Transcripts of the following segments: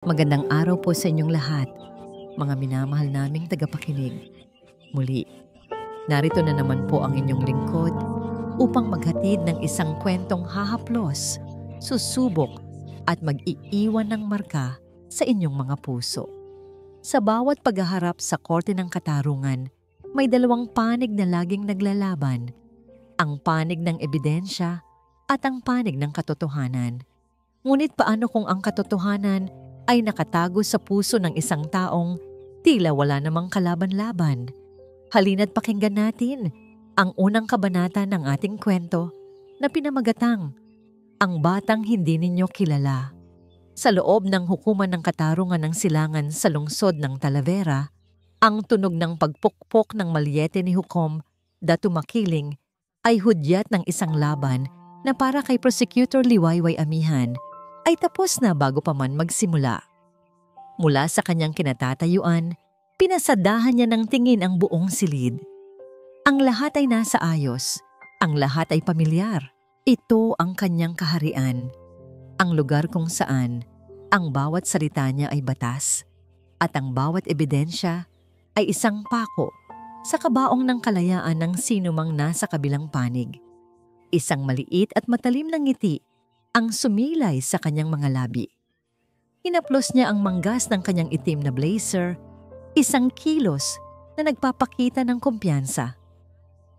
Magandang araw po sa inyong lahat, mga minamahal naming tagapakinig. Muli, narito na naman po ang inyong lingkod upang maghatid ng isang kwentong hahaplos, susubok at mag-iiwan ng marka sa inyong mga puso. Sa bawat paghaharap sa korte ng katarungan, may dalawang panig na laging naglalaban, ang panig ng ebidensya at ang panig ng katotohanan. Ngunit paano kung ang katotohanan ay nakatago sa puso ng isang taong tila wala namang kalaban-laban? Halina't pakinggan natin ang unang kabanata ng ating kwento na pinamagatang Ang Batang Hindi Ninyo Kilala. Sa loob ng hukuman ng katarungan ng silangan sa lungsod ng Talavera, ang tunog ng pagpukpok ng malyete ni Hukom Datu Makiling ay hudyat ng isang laban na para kay Prosecutor Liwayway Amihan ay tapos na bago pa man magsimula. Mula sa kanyang kinatatayuan, pinasadahan niya ng tingin ang buong silid. Ang lahat ay nasa ayos, ang lahat ay pamilyar. Ito ang kanyang kaharian, ang lugar kung saan ang bawat salita niya ay batas at ang bawat ebidensya ay isang pako sa kabaong ng kalayaan ng sinumang nasa kabilang panig. Isang maliit at matalim na ngiti ang sumilay sa kanyang mga labi. Hinaplos niya ang manggas ng kanyang itim na blazer, isang kilos na nagpapakita ng kumpiyansa.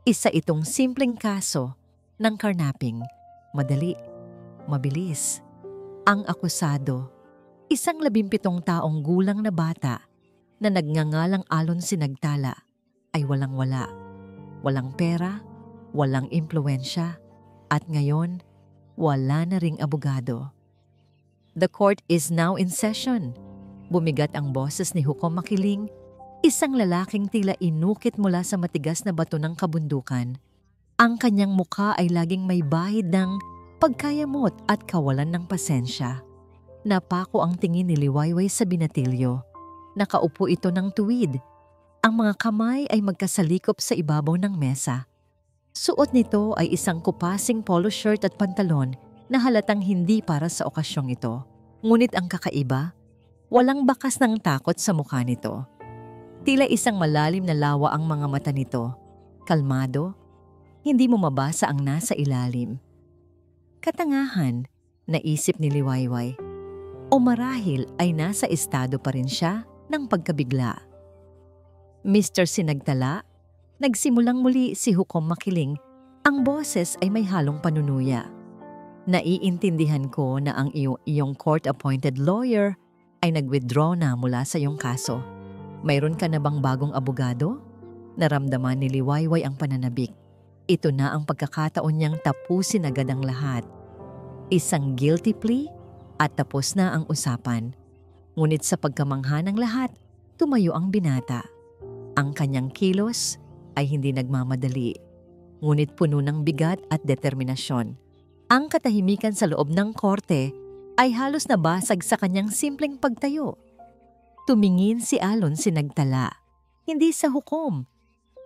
Isa itong simpleng kaso ng karnaping, madali, mabilis. Ang akusado, isang 17 taong gulang na bata na nagngangalang Alon Sinagtala, ay walang-wala, walang pera, walang impluwensya, at ngayon, wala na ring abogado. The court is now in session. Bumigat ang boses ni Hukom Makiling, isang lalaking tila inukit mula sa matigas na bato ng kabundukan. Ang kanyang mukha ay laging may bahid ng pagkayamot at kawalan ng pasensya. Napako ang tingin ni Liwayway sa binatilyo. Nakaupo ito ng tuwid. Ang mga kamay ay magkasalikop sa ibabaw ng mesa. Suot nito ay isang kupasing polo shirt at pantalon na halatang hindi para sa okasyong ito. Ngunit ang kakaiba, walang bakas ng takot sa mukha nito. Tila isang malalim na lawa ang mga mata nito. Kalmado, hindi mo mabasa ang nasa ilalim. Katangahan, naisip ni Liwayway. O marahil ay nasa estado pa rin siya ng pagkabigla. Mr. Sinagtala, nagsimulang muli si Hukom Makiling, ang boses ay may halong panunuya. Naiintindihan ko na ang iyong court-appointed lawyer ay nag-withdraw na mula sa iyong kaso. Mayroon ka na bang bagong abogado? Naramdaman ni Liwayway ang pananabik. Ito na ang pagkakataon niyang tapusin agad ang lahat. Isang guilty plea at tapos na ang usapan. Ngunit sa pagkamangha ng lahat, tumayo ang binata. Ang kanyang kilos ay hindi nagmamadali, ngunit puno ng bigat at determinasyon. Ang katahimikan sa loob ng korte ay halos nabasag sa kanyang simpleng pagtayo. Tumingin si Alon Sinagtala, hindi sa hukom,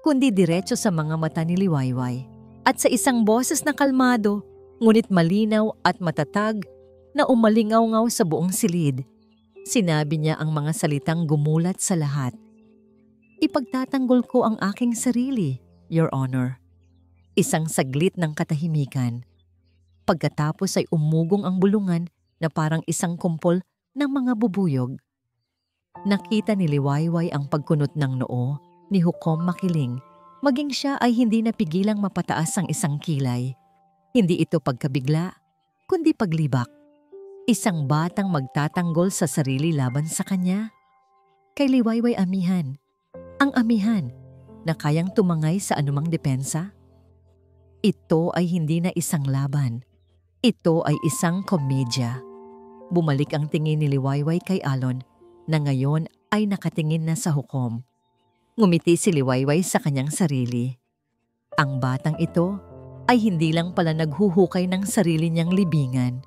kundi diretso sa mga mata ni Liwayway. At sa isang boses na kalmado, ngunit malinaw at matatag na umalingaw-ngaw sa buong silid, sinabi niya ang mga salitang gumulat sa lahat. Ipagtatanggol ko ang aking sarili, Your Honor. Isang saglit ng katahimikan. Pagkatapos ay umugong ang bulungan na parang isang kumpol ng mga bubuyog. Nakita ni Liwayway ang pagkunot ng noo ni Hukom Makiling, maging siya ay hindi napigilang mapataas ang isang kilay. Hindi ito pagkabigla, kundi paglibak. Isang batang magtatanggol sa sarili laban sa kanya. Kay Liwayway Amihan, ang amihan na kayang tumangay sa anumang depensa. Ito ay hindi na isang laban. Ito ay isang komedya. Bumalik ang tingin ni Liwayway kay Alon na ngayon ay nakatingin na sa hukom. Ngumiti si Liwayway sa kanyang sarili. Ang batang ito ay hindi lang pala naghuhukay ng sarili niyang libingan.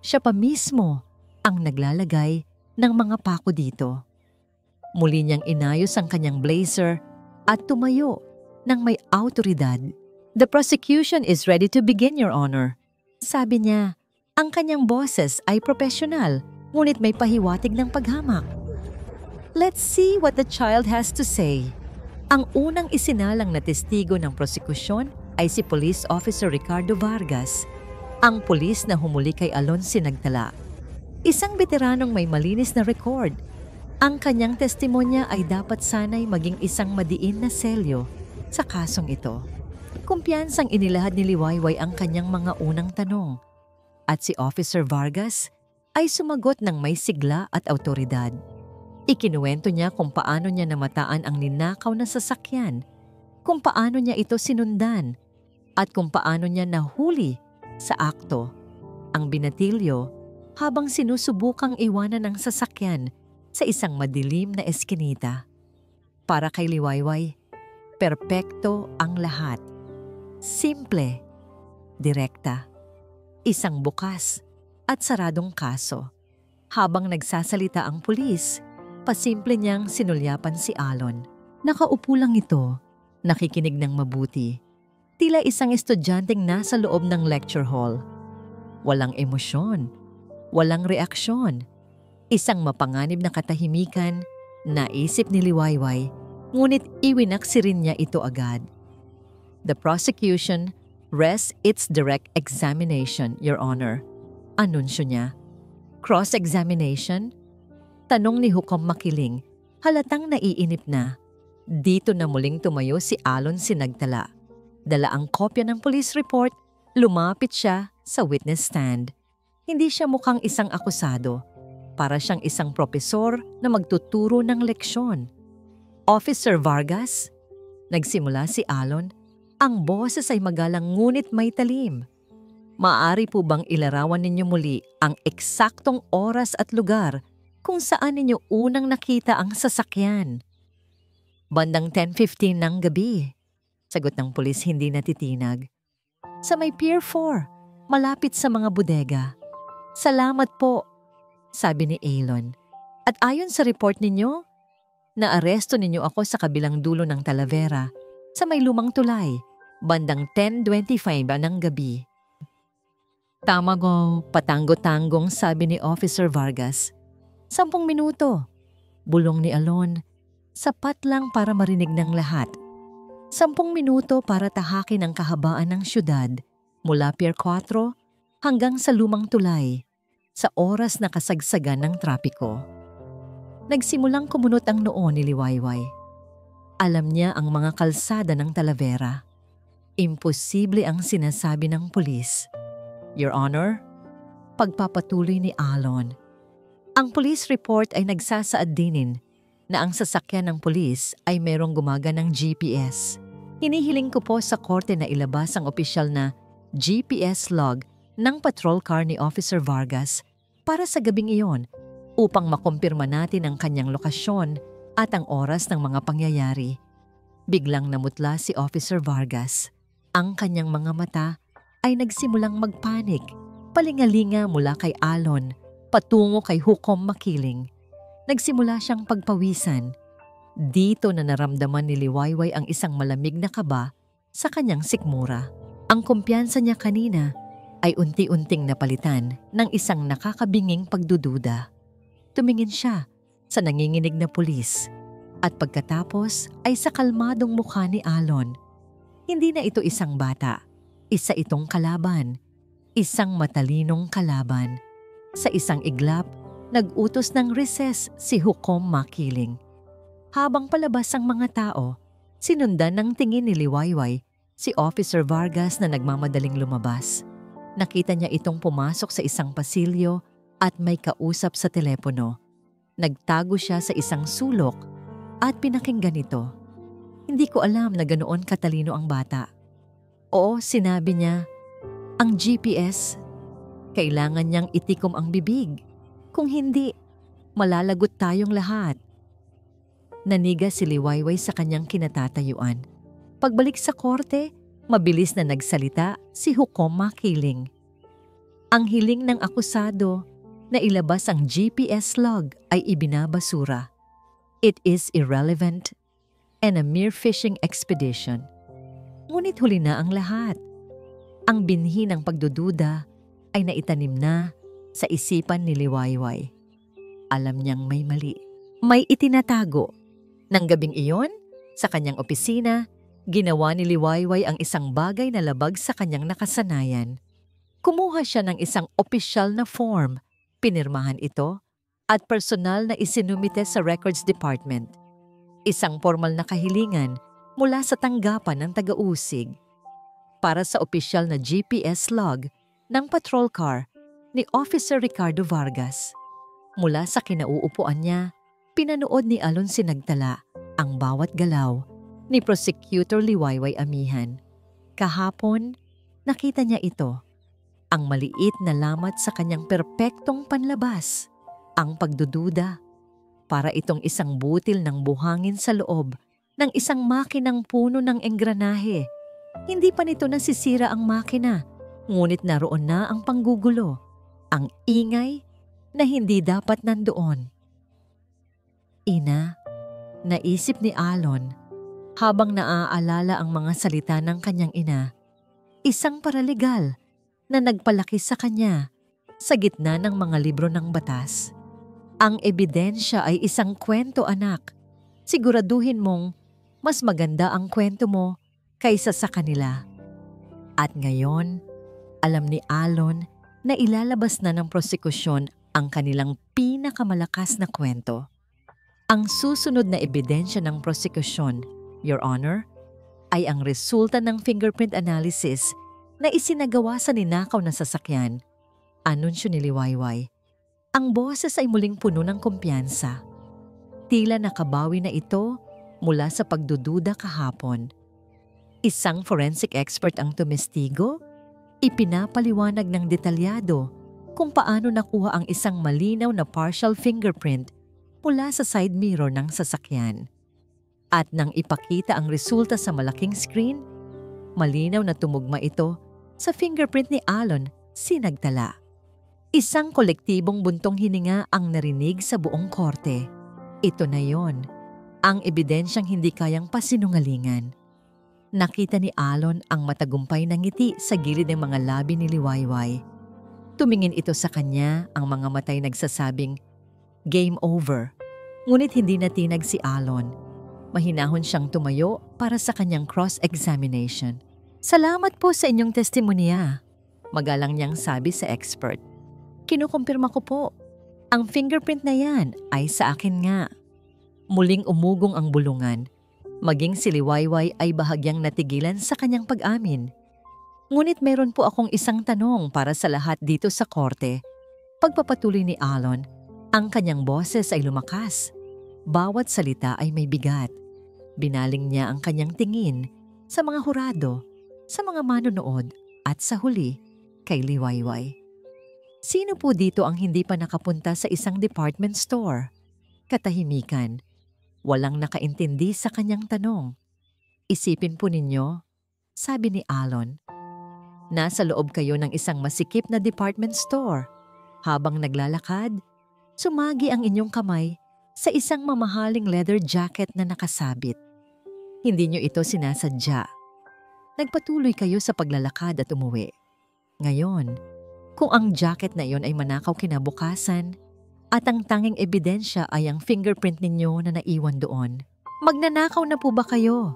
Siya pa mismo ang naglalagay ng mga pako dito. Muli niyang inayos ang kanyang blazer at tumayo ng may awtoridad. The prosecution is ready to begin, Your Honor. Sabi niya, ang kanyang boses ay profesional ngunit may pahiwatig ng paghamak. Let's see what the child has to say. Ang unang isinalang na testigo ng prosekusyon ay si Police Officer Ricardo Vargas, ang pulis na humuli kay Alon Sinagtala. Isang veteranong may malinis na record. Ang kanyang testimonya ay dapat sanay maging isang madiin na selyo sa kasong ito. Kumpiyansang inilahad ni Liwayway ang kanyang mga unang tanong. At si Officer Vargas ay sumagot ng may sigla at awtoridad. Ikinuwento niya kung paano niya namataan ang ninakaw na sasakyan, kung paano niya ito sinundan, at kung paano niya nahuli sa akto ang binatilyo habang sinusubukang iwanan ng sasakyan sa isang madilim na eskinita. Para kay Liwayway, perpekto ang lahat. Simple, direkta, isang bukas at saradong kaso. Habang nagsasalita ang pulis, pasimple niyang sinulyapan si Alon. Nakaupo lang ito, nakikinig ng mabuti. Tila isang estudyanteng nasa loob ng lecture hall. Walang emosyon, walang reaksyon. Isang mapanganib na katahimikan, naisip ni Liwayway, ngunit iwinaksi rin niya ito agad. The prosecution rests its direct examination, Your Honor. Anunsyo niya. Cross-examination? Tanong ni Hukom Makiling, halatang naiinip na. Dito na muling tumayo si Alon Sinagtala. Dala ang kopya ng police report, lumapit siya sa witness stand. Hindi siya mukhang isang akusado. Para siyang isang propesor na magtuturo ng leksyon. Officer Vargas? Nagsimula si Alon. Ang boses ay magalang ngunit may talim. Maaari po bang ilarawan ninyo muli ang eksaktong oras at lugar kung saan ninyo unang nakita ang sasakyan? Bandang 10:15 ng gabi, sagot ng pulis hindi natitinag. Sa may Pier 4, malapit sa mga bodega. Salamat po, sabi ni Alon. At ayon sa report ninyo, naaresto ninyo ako sa kabilang dulo ng Talavera, sa may lumang tulay, bandang 10:25 ng gabi. Tama go, patanggo-tanggong sabi ni Officer Vargas. 10 minuto. Bulong ni Alon. Sapat lang para marinig ng lahat. 10 minuto para tahakin ang kahabaan ng syudad mula Pier 4 hanggang sa lumang tulay sa oras na kasagsagan ng trapiko. Nagsimulang kumunot ang noo ni Liwayway. Alam niya ang mga kalsada ng Talavera. Imposible ang sinasabi ng pulis. Your Honor, pagpapatuloy ni Alon. Ang police report ay nagsasaad dinin na ang sasakyan ng pulis ay merong gumaganang GPS. Hinihiling ko po sa korte na ilabas ang opisyal na GPS log ng patrol car ni Officer Vargas para sa gabing iyon upang makumpirma natin ang kanyang lokasyon at ang oras ng mga pangyayari. Biglang namutla si Officer Vargas. Ang kanyang mga mata ay nagsimulang magpanik, palingalinga mula kay Alon patungo kay Hukom Makiling. Nagsimula siyang pagpawisan. Dito na naramdaman ni Liwayway ang isang malamig na kaba sa kanyang sikmura. Ang kumpiyansa niya kanina ay unti-unting napalitan ng isang nakakabinging pagdududa. Tumingin siya sa nanginginig na pulis at pagkatapos ay sa kalmadong mukha ni Alon. Hindi na ito isang bata, isa itong kalaban, isang matalinong kalaban. Sa isang iglap, nag-utos ng recess si Hukom Makiling. Habang palabas ang mga tao, sinundan ng tingin ni Liwayway si Officer Vargas na nagmamadaling lumabas. Nakita niya itong pumasok sa isang pasilyo at may kausap sa telepono. Nagtago siya sa isang sulok at pinakinggan ito. Hindi ko alam na ganoon katalino ang bata. Oo, sinabi niya, ang GPS, kailangan niyang itikom ang bibig. Kung hindi, malalagot tayong lahat. Naniga si Liwayway sa kanyang kinatatayuan. Pagbalik sa korte, mabilis na nagsalita si Hukom Makiling. Ang hiling ng akusado na ilabas ang GPS log ay ibinabasura. It is irrelevant and a mere fishing expedition. Ngunit huli na ang lahat. Ang binhi ng pagdududa ay naitanim na sa isipan ni Liwayway. Alam niyang may mali. May itinatago. Nang gabing iyon, sa kanyang opisina, ginawa ni Liwayway ang isang bagay na labag sa kanyang nakasanayan. Kumuha siya ng isang opisyal na form, pinirmahan ito, at personal na isinumite sa Records Department. Isang formal na kahilingan mula sa tanggapan ng taga-usig. Para sa opisyal na GPS log ng patrol car ni Officer Ricardo Vargas. Mula sa kinauupuan niya, pinanood ni Alon Sinagtala ang bawat galaw ni Prosecutor Liwayway Amihan. Kahapon, nakita niya ito. Ang maliit na lamat sa kanyang perpektong panlabas, ang pagdududa. Para itong isang butil ng buhangin sa loob ng isang makinang puno ng engranahe. Hindi pa nito nasisira ang makina, ngunit naroon na ang panggugulo, ang ingay na hindi dapat nandoon. Ina, naisip ni Alon habang naaalala ang mga salita ng kanyang ina, isang paralegal na nagpalaki sa kanya sa gitna ng mga libro ng batas. Ang ebidensya ay isang kwento, anak. Siguraduhin mong mas maganda ang kwento mo kaysa sa kanila. At ngayon, alam ni Alon na ilalabas na ng prosekusyon ang kanilang pinakamalakas na kwento. Ang susunod na ebidensya ng prosekusyon, Your Honor, ay ang resulta ng fingerprint analysis na isinagawa sa ninakaw na sasakyan. Anunsyo ni Liwayway. Ang boses ay muling puno ng kumpiyansa. Tila nakabawi na ito mula sa pagdududa kahapon. Isang forensic expert ang tumestigo, ipinapaliwanag ng detalyado kung paano nakuha ang isang malinaw na partial fingerprint mula sa side mirror ng sasakyan. At nang ipakita ang resulta sa malaking screen, malinaw na tumugma ito sa fingerprint ni Alon Sinagtala. Isang kolektibong buntong hininga ang narinig sa buong korte. Ito na yon, ang ebidensyang hindi kayang pasinungalingan. Nakita ni Alon ang matagumpay na ngiti sa gilid ng mga labi ni Liwayway. Tumingin ito sa kanya, ang mga matay nagsasabing, "Game over." Ngunit hindi natinag si Alon. Mahinahon siyang tumayo para sa kanyang cross-examination. "Salamat po sa inyong testimonya," magalang niyang sabi sa expert. "Kinukumpirma ko po, ang fingerprint na yan ay sa akin nga." Muling umugong ang bulungan. Maging si Liwayway ay bahagyang natigilan sa kanyang pag-amin. "Ngunit meron po akong isang tanong para sa lahat dito sa korte." Pagpapatuloy ni Alon, ang kanyang boses ay lumakas. Bawat salita ay may bigat. Binaling niya ang kanyang tingin sa mga hurado, sa mga manonood at sa huli kay Liwayway. Sino po dito ang hindi pa nakapunta sa isang department store? Katahimikan. Walang nakaintindi sa kanyang tanong. "Isipin po ninyo," sabi ni Alon. "Nasa loob kayo ng isang masikip na department store. Habang naglalakad, sumagi ang inyong kamay sa isang mamahaling leather jacket na nakasabit. Hindi nyo ito sinasadya. Nagpatuloy kayo sa paglalakad at umuwi. Ngayon, kung ang jacket na iyon ay manakaw kinabukasan at ang tanging ebidensya ay ang fingerprint ninyo na naiwan doon, magnanakaw na po ba kayo?"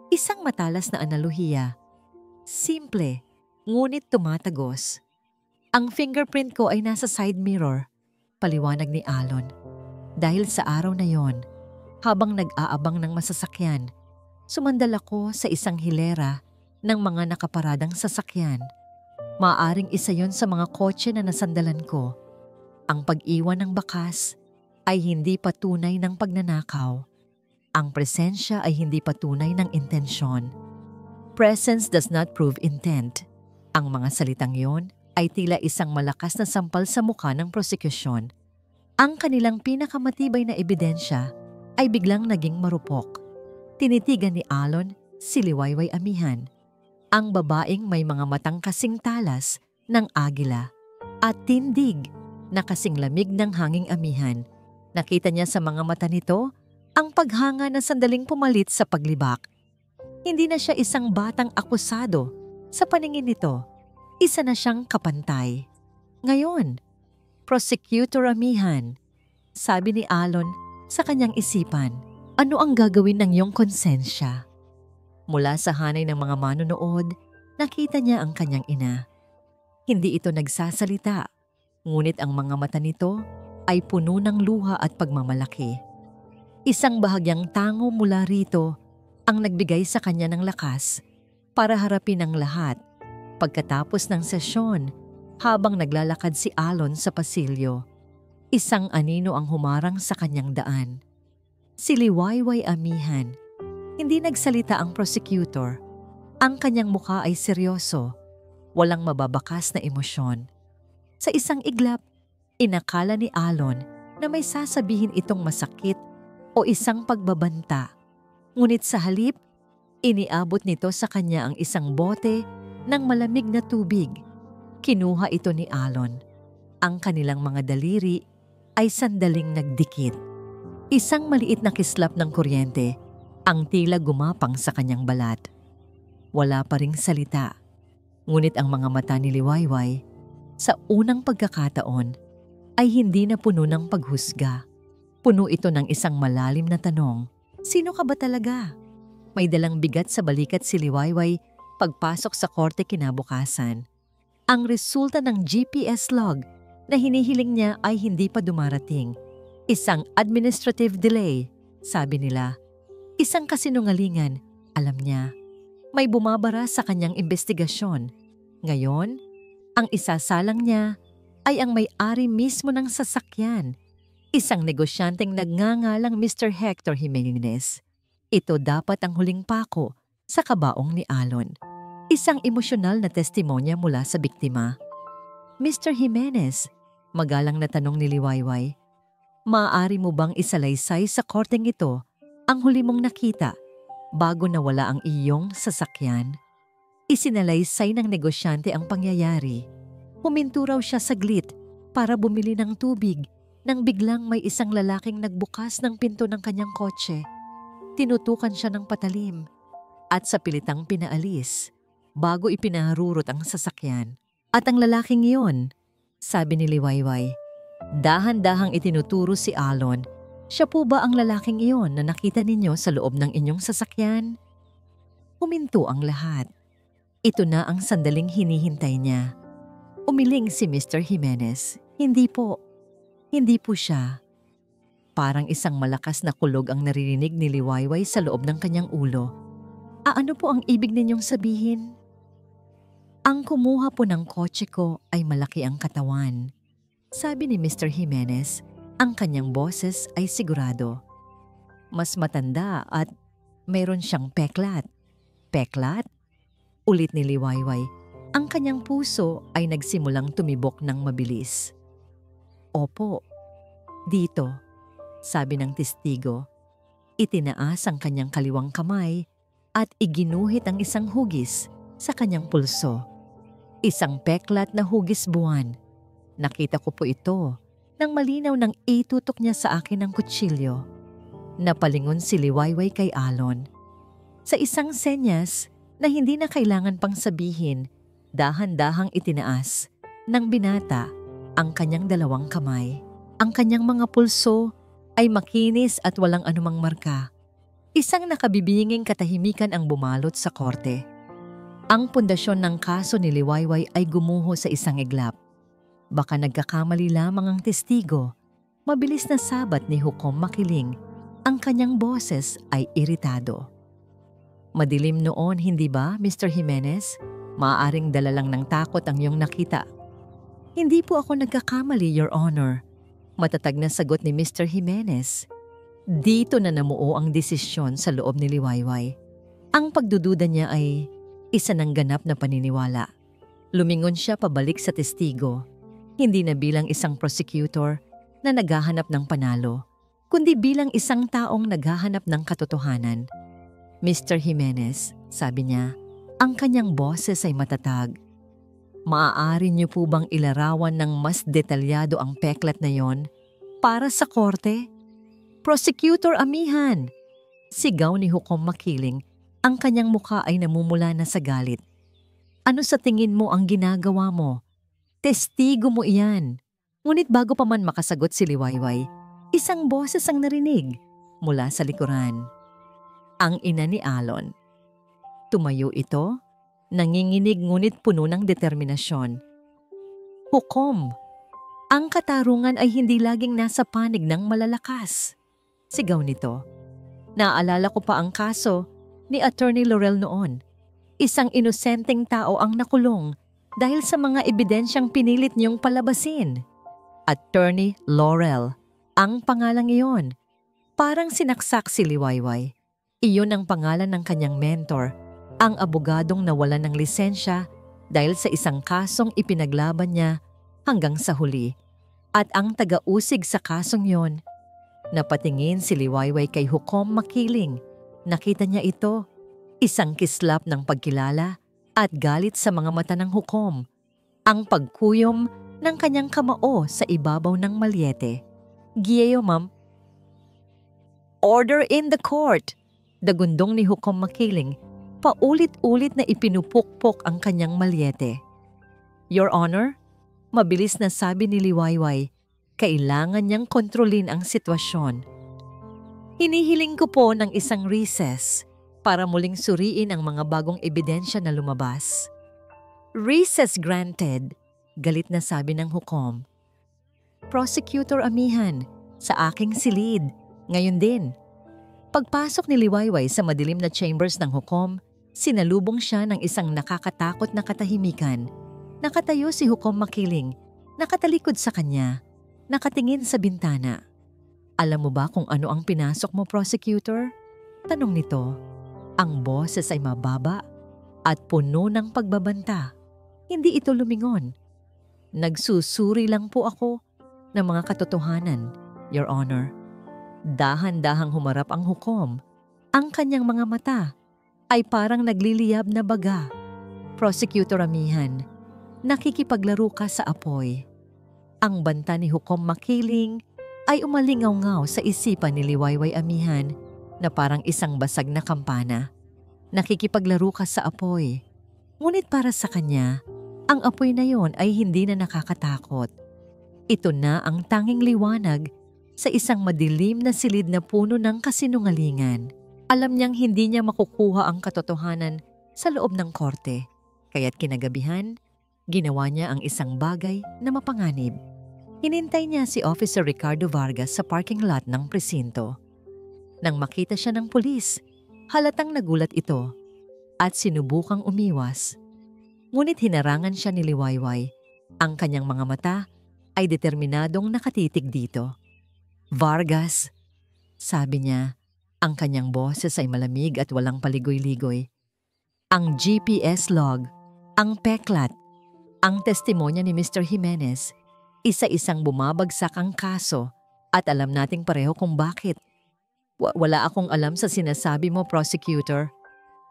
Isang matalas na analohiya. Simple, ngunit tumatagos. "Ang fingerprint ko ay nasa side mirror," paliwanag ni Alon. "Dahil sa araw na yon, habang nag-aabang ng masasakyan, sumandal ako sa isang hilera ng mga nakaparadang sasakyan. Maaaring isa yon sa mga kotse na nasandalan ko. Ang pag-iwan ng bakas ay hindi patunay ng pagnanakaw. Ang presensya ay hindi patunay ng intensyon. Presence does not prove intent." Ang mga salitang yon ay tila isang malakas na sampal sa mukha ng prosekusyon. Ang kanilang pinakamatibay na ebidensya ay biglang naging marupok. Tinitigan ni Alon si Liwayway Amihan, ang babaeng may mga matang kasing talas ng agila at tindig na kasing lamig ng hanging amihan. Nakita niya sa mga mata nito ang paghanga na sandaling pumalit sa paglibak. Hindi na siya isang batang akusado. Sa paningin nito, isa na siyang kapantay. Ngayon, Prosecutor Amihan, sabi ni Alon sa kanyang isipan. Ano ang gagawin ng iyong konsensya? Mula sa hanay ng mga manonood, nakita niya ang kanyang ina. Hindi ito nagsasalita, ngunit ang mga mata nito ay puno ng luha at pagmamalaki. Isang bahagyang tango mula rito ang nagbigay sa kanya ng lakas para harapin ang lahat pagkatapos ng sesyon habang naglalakad si Alon sa pasilyo. Isang anino ang humarang sa kanyang daan. Si Liwayway Amihan. Hindi nagsalita ang prosecutor. Ang kanyang mukha ay seryoso, walang mababakas na emosyon. Sa isang iglap, inakala ni Alon na may sasabihin itong masakit o isang pagbabanta. Ngunit sa halip, iniabot nito sa kanya ang isang bote ng malamig na tubig. Kinuha ito ni Alon. Ang kanilang mga daliri ay sandaling nagdikit. Isang maliit na kislap ng kuryente ang tila gumapang sa kanyang balat. Wala pa ring salita, ngunit ang mga mata ni Liwayway sa unang pagkakataon ay hindi na puno ng paghusga. Puno ito ng isang malalim na tanong, sino ka ba talaga? May dalang bigat sa balikat si Liwayway pagpasok sa korte kinabukasan. Ang resulta ng GPS log na hinihiling niya ay hindi pa dumarating. Isang administrative delay, sabi nila. Isang kasinungalingan, alam niya. May bumabara sa kanyang investigasyon. Ngayon, ang isasalang niya ay ang may-ari mismo ng sasakyan. Isang negosyanteng nagngangalang Mr. Hector Jimenez. Ito dapat ang huling pako sa kabaong ni Alon. Isang emosyonal na testimonya mula sa biktima. Mr. Jimenez, magalang na tanong ni Liwayway, maaari mo bang isalaysay sa korteng ito ang huli mong nakita bago nawala ang iyong sasakyan? Isinalaysay ng negosyante ang pangyayari. Huminto raw siya saglit para bumili ng tubig nang biglang may isang lalaking nagbukas ng pinto ng kanyang kotse. Tinutukan siya ng patalim at sa pilitang pinaalis bago ipinaharurot ang sasakyan. At ang lalaking iyon, sabi ni Liwayway, dahan-dahang itinuturo si Alon, siya po ba ang lalaking iyon na nakita ninyo sa loob ng inyong sasakyan? Huminto ang lahat. Ito na ang sandaling hinihintay niya. Umiling si Mr. Jimenez. Hindi po. Hindi po siya. Parang isang malakas na kulog ang naririnig ni Liwayway sa loob ng kanyang ulo. Ano po ang ibig ninyong sabihin? Ang kumuha po ng kotse ko ay malaki ang katawan. Sabi ni Mr. Jimenez, ang kanyang boses ay sigurado. Mas matanda at mayroon siyang peklat. Peklat? Ulit ni Liwayway. Ang kanyang puso ay nagsimulang tumibok ng mabilis. Opo, dito, sabi ng testigo. Itinaas ang kanyang kaliwang kamay at iginuhit ang isang hugis sa kanyang pulso. Isang peklat na hugis buwan. Nakita ko po ito nang malinaw nang itutok niya sa akin ng kutsilyo. Napalingon si Liwayway kay Alon. Sa isang senyas na hindi na kailangan pang sabihin, dahan-dahang itinaas ng binata ang kanyang dalawang kamay. Ang kanyang mga pulso ay makinis at walang anumang marka. Isang nakabibinging katahimikan ang bumalot sa korte. Ang pundasyon ng kaso ni Liwayway ay gumuho sa isang iglap. Baka nagkakamali lamang ang testigo. Mabilis na sabat ni Hukom makiling. Ang kanyang boses ay iritado. Madilim noon, hindi ba, Mr. Jimenez? Maaaring dala lang ng takot ang iyong nakita. Hindi po ako nagkakamali, Your Honor. Matatag na sagot ni Mr. Jimenez. Dito na namuo ang desisyon sa loob ni Liwayway. Ang pagdududa niya ay isa ng ganap na paniniwala. Lumingon siya pabalik sa testigo. Hindi na bilang isang prosecutor na naghahanap ng panalo, kundi bilang isang taong naghahanap ng katotohanan. Mr. Jimenez, sabi niya, ang kanyang boses ay matatag. Maaari niyo po bang ilarawan ng mas detalyado ang peklat na yon para sa korte? Prosecutor Amihan! Sigaw ni Hukom makiling, ang kanyang mukha ay namumula na sa galit. Ano sa tingin mo ang ginagawa mo? Testigo mo iyan. Ngunit bago pa man makasagot si Liwayway, Isang boses ang narinig mula sa likuran. Ang ina ni Alon. Tumayo ito, nanginginig ngunit puno ng determinasyon. Hukom! Ang katarungan ay hindi laging nasa panig ng malalakas. Sigaw nito. Naalala ko pa ang kaso ni Attorney Laurel noon. Isang inosenteng tao ang nakulong dahil sa mga ebidensyang pinilit niyong palabasin. Attorney Laurel, ang pangalang iyon. Parang sinaksak si Liwayway. Iyon ang pangalan ng kanyang mentor, ang abogadong nawalan ng lisensya dahil sa isang kasong ipinaglaban niya hanggang sa huli. At ang taga-usig sa kasong yon, napatingin si Liwayway kay Hukom Makiling. Nakita niya ito, isang kislap ng pagkilala at galit sa mga mata ng Hukom. Ang pagkuyom ng kanyang kamao sa ibabaw ng malyete. Giyeyo, ma'am. Order in the court! Dagundong ni Hukom Makiling, paulit-ulit na ipinupukpok ang kanyang malyete. Your Honor, mabilis na sabi ni Liwayway, kailangan niyang kontrolin ang sitwasyon. Hinihiling ko po ng isang recess para muling suriin ang mga bagong ebidensya na lumabas. Recess granted, galit na sabi ng Hukom. Prosecutor Amihan, sa aking silid, ngayon din. Pagpasok ni Liwayway sa madilim na chambers ng Hukom, sinalubong siya ng isang nakakatakot na katahimikan. Nakatayo si Hukom Makiling, nakatalikod sa kanya, nakatingin sa bintana. Alam mo ba kung ano ang pinasok mo, prosecutor? Tanong nito. Ang boses ay mababa at puno ng pagbabanta. Hindi ito lumingon. Nagsusuri lang po ako ng mga katotohanan, Your Honor. Dahan-dahang humarap ang Hukom. Ang kanyang mga mata ay parang nagliliyab na baga. Prosecutor Amihan, nakikipaglaro ka sa apoy. Ang banta ni Hukom Makiling ay umalingaw-ngaw sa isipan ni Liwayway Amihan na parang isang basag na kampana. Nakikipaglaro ka sa apoy. Ngunit para sa kanya, ang apoy na yon ay hindi na nakakatakot. Ito na ang tanging liwanag sa isang madilim na silid na puno ng kasinungalingan. Alam niyang hindi niya makukuha ang katotohanan sa loob ng korte. Kaya't kinagabihan, ginawa niya ang isang bagay na mapanganib. Hinintay niya si Officer Ricardo Vargas sa parking lot ng presinto. Nang makita siya ng pulis, halatang nagulat ito at sinubukang umiwas. Ngunit hinarangan siya ni Liwayway. Ang kanyang mga mata ay determinadong nakatitig dito. Vargas, sabi niya, ang kanyang boses ay malamig at walang paligoy-ligoy. Ang GPS log, ang peklat, ang testimonya ni Mr. Jimenez, isa-isang bumabagsak ang kaso at alam nating pareho kung bakit. Wala akong alam sa sinasabi mo, prosecutor.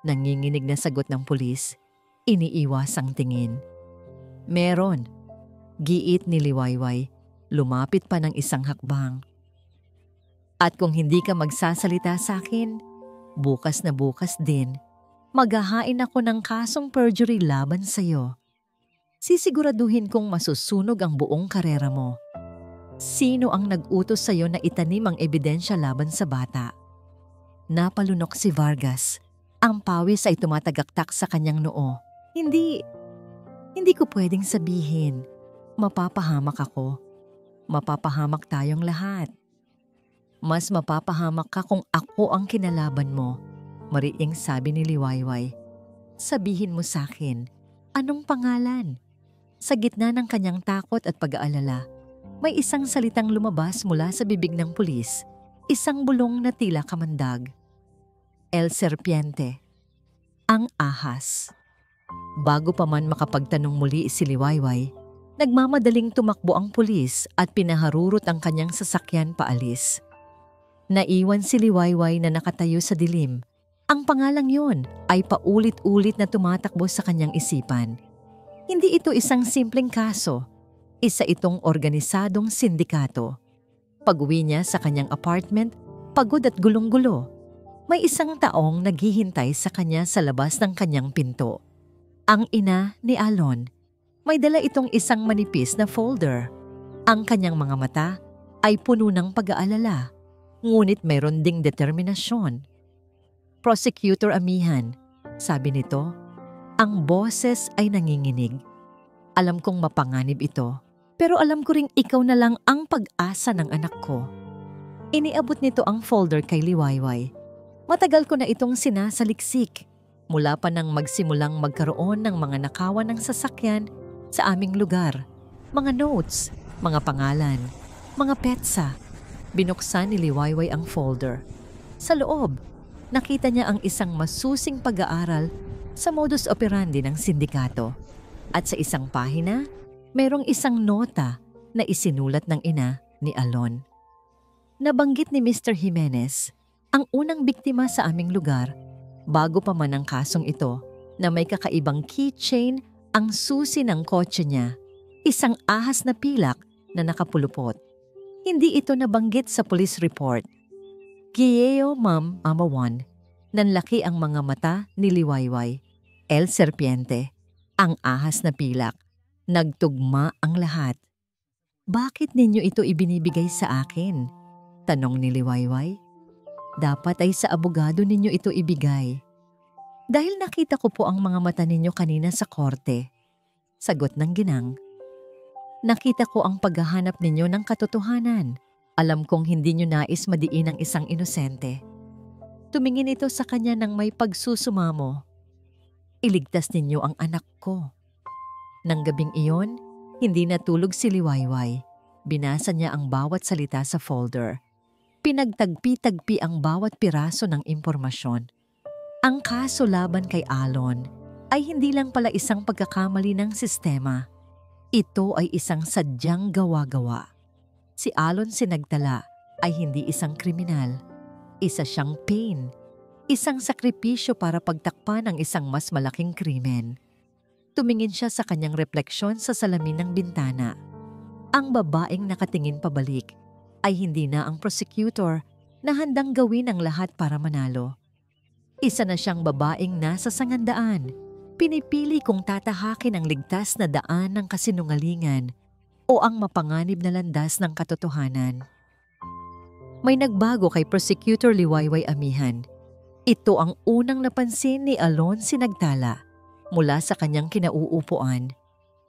Nanginginig na sagot ng pulis. Iniiwas ang tingin. Meron. Giit ni Liwayway. Lumapit pa ng isang hakbang. At kung hindi ka magsasalita sa akin, bukas na bukas din, maghahain ako ng kasong perjury laban sa'yo. Sisiguraduhin kong masusunog ang buong karera mo. Sino ang nag-utos sa'yo na itanim ang ebidensya laban sa bata? Napalunok si Vargas. Ang pawis ay tumatagaktak sa kanyang noo. Hindi ko pwedeng sabihin. Mapapahamak ako. Mapapahamak tayong lahat. Mas mapapahamak ka kung ako ang kinalaban mo, mariing sabi ni Liwayway. Sabihin mo sa akin, anong pangalan? Sa gitna ng kanyang takot at pag-aalala, may isang salitang lumabas mula sa bibig ng pulis, isang bulong na tila kamandag. El Serpiente, ang ahas. Bago pa man makapagtanong muli si Liwayway, nagmamadaling tumakbo ang pulis at pinaharurot ang kanyang sasakyan paalis. Naiwan si Liwayway na nakatayo sa dilim. Ang pangalang yon ay paulit-ulit na tumatakbo sa kanyang isipan. Hindi ito isang simpleng kaso. Isa itong organisadong sindikato. Pag-uwi niya sa kanyang apartment, pagod at gulong-gulo. May isang taong naghihintay sa kanya sa labas ng kanyang pinto. Ang ina ni Alon. May dala itong isang manipis na folder. Ang kanyang mga mata ay puno ng pag-aalala, ngunit mayroon ding determinasyon. Prosecutor Amihan, sabi nito, ang boses ay nanginginig. Alam kong mapanganib ito, pero alam ko ring ikaw na lang ang pag-asa ng anak ko. Iniabot nito ang folder kay Liwayway. Matagal ko na itong sinasaliksik mula pa nang magsimulang magkaroon ng mga nakawan ng sasakyan sa aming lugar. Mga notes, mga pangalan, mga petsa. Binuksan ni Liwayway ang folder. Sa loob, nakita niya ang isang masusing pag-aaral sa modus operandi ng sindikato. At sa isang pahina, mayroong isang nota na isinulat ng ina ni Alon. Nabanggit ni Mr. Jimenez ang unang biktima sa aming lugar bago pa man ang kasong ito na may kakaibang keychain ang susi ng kotse niya, isang ahas na pilak na nakapulupot. Hindi ito nabanggit sa police report. Guilleo Ma'am Amawan, nanlaki ang mga mata ni Liwayway. El Serpiente, ang ahas na pilak. Nagtugma ang lahat. Bakit ninyo ito ibinibigay sa akin? Tanong ni Liwayway. Dapat ay sa abogado ninyo ito ibigay. Dahil nakita ko po ang mga mata ninyo kanina sa korte. Sagot ng ginang. Nakita ko ang paghahanap ninyo ng katotohanan. Alam kong hindi nyo nais madiin ang isang inosente. Tumingin ito sa kanya ng may pagsusumamo. Iligtas ninyo ang anak ko. Nang gabing iyon, hindi natulog si Liwayway. Binasa niya ang bawat salita sa folder. Pinagtagpi-tagpi ang bawat piraso ng impormasyon. Ang kaso laban kay Alon ay hindi lang pala isang pagkakamali ng sistema. Ito ay isang sadyang gawa-gawa. Si Alon Sinagtala ay hindi isang kriminal. Isa siyang pain. Isang sakripisyo para pagtakpan ang isang mas malaking krimen. Tumingin siya sa kanyang refleksyon sa salamin ng bintana. Ang babaeng nakatingin pabalik ay hindi na ang prosecutor na handang gawin ang lahat para manalo. Isa na siyang babaeng nasa sangandaan. Pinipili kung tatahakin ang ligtas na daan ng kasinungalingan o ang mapanganib na landas ng katotohanan. May nagbago kay Prosecutor Liwayway Amihan. Ito ang unang napansin ni Alon Sinagtala mula sa kanyang kinauupuan.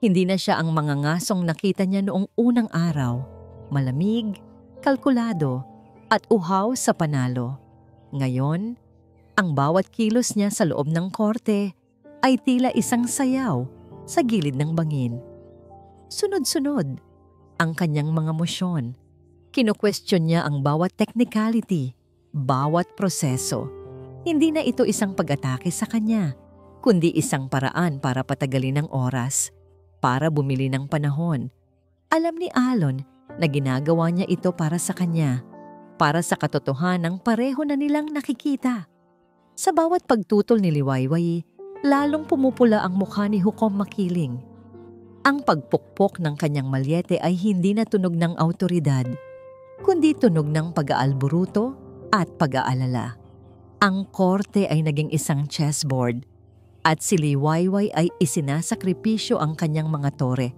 Hindi na siya ang mga ngasong nakita niya noong unang araw. Malamig, kalkulado, at uhaw sa panalo. Ngayon, ang bawat kilos niya sa loob ng korte ay tila isang sayaw sa gilid ng bangin. Sunod-sunod ang kanyang mga mosyon. Kino-question niya ang bawat technicality, bawat proseso. Hindi na ito isang pag-atake sa kanya, kundi isang paraan para patagalin ang oras, para bumili ng panahon. Alam ni Alon na ginagawa niya ito para sa kanya, para sa katotohanang pareho na nilang nakikita. Sa bawat pagtutol ni Liwayway, lalong pumupula ang mukha ni Hukom Makiling. Ang pagpukpok ng kanyang malyete ay hindi na tunog ng awtoridad, kundi tunog ng pag-aalburuto at pag-aalala. Ang korte ay naging isang chessboard at si Liwayway ay isinasakripisyo ang kanyang mga tore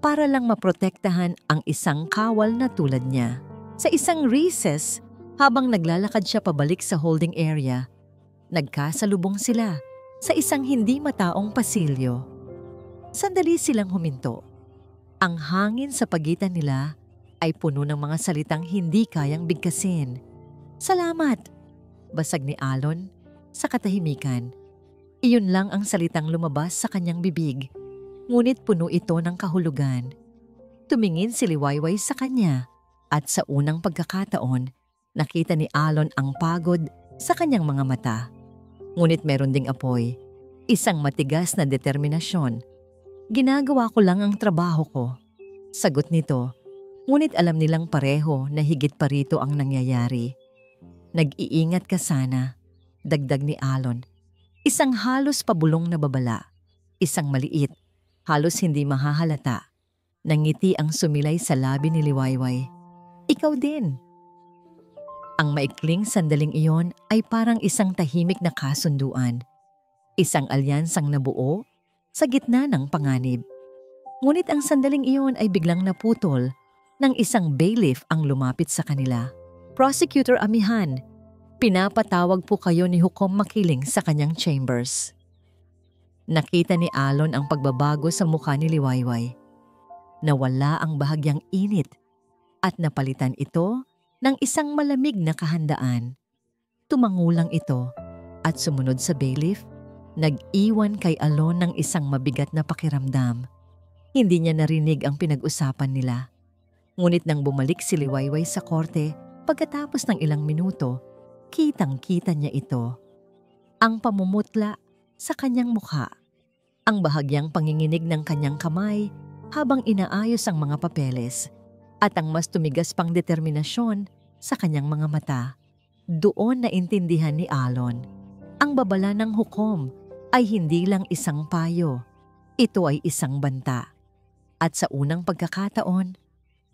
para lang maprotektahan ang isang kawal na tulad niya. Sa isang recess, habang naglalakad siya pabalik sa holding area, nagkasalubong sila sa isang hindi mataong pasilyo. Sandali silang huminto. Ang hangin sa pagitan nila ay puno ng mga salitang hindi kayang bigkasin. "Salamat!" basag ni Alon sa katahimikan. Iyon lang ang salitang lumabas sa kanyang bibig, ngunit puno ito ng kahulugan. Tumingin si Liwayway sa kanya at sa unang pagkakataon, nakita ni Alon ang pagod sa kanyang mga mata. Ngunit meron ding apoy, isang matigas na determinasyon. "Ginagawa ko lang ang trabaho ko," sagot nito, ngunit alam nilang pareho na higit pa rito ang nangyayari. "Nag-iingat ka sana," dagdag ni Alon. Isang halos pabulong na babala, isang maliit, halos hindi mahahalata. Nangiti ang sumilay sa labi ni Liwayway. "Ikaw din." Ang maikling sandaling iyon ay parang isang tahimik na kasunduan. Isang alyansang nabuo sa gitna ng panganib. Ngunit ang sandaling iyon ay biglang naputol nang isang bailiff ang lumapit sa kanila. "Prosecutor Amihan, pinapatawag po kayo ni Hukom Makiling sa kanyang chambers." Nakita ni Alon ang pagbabago sa mukha ni Liwayway. Nawala ang bahagyang init at napalitan ito ng isang malamig na kahandaan. Tumangulang ito at sumunod sa bailiff, nag-iwan kay Alon ng isang mabigat na pakiramdam. Hindi niya narinig ang pinag-usapan nila. Ngunit nang bumalik si Liwayway sa korte pagkatapos ng ilang minuto, kitang-kita niya ito. Ang pamumutla sa kanyang mukha, ang bahagyang panginginig ng kanyang kamay habang inaayos ang mga papeles, at ang mas tumigas pang determinasyon sa kanyang mga mata. Doon naintindihan ni Alon, ang babala ng hukom ay hindi lang isang payo, ito ay isang banta. At sa unang pagkakataon,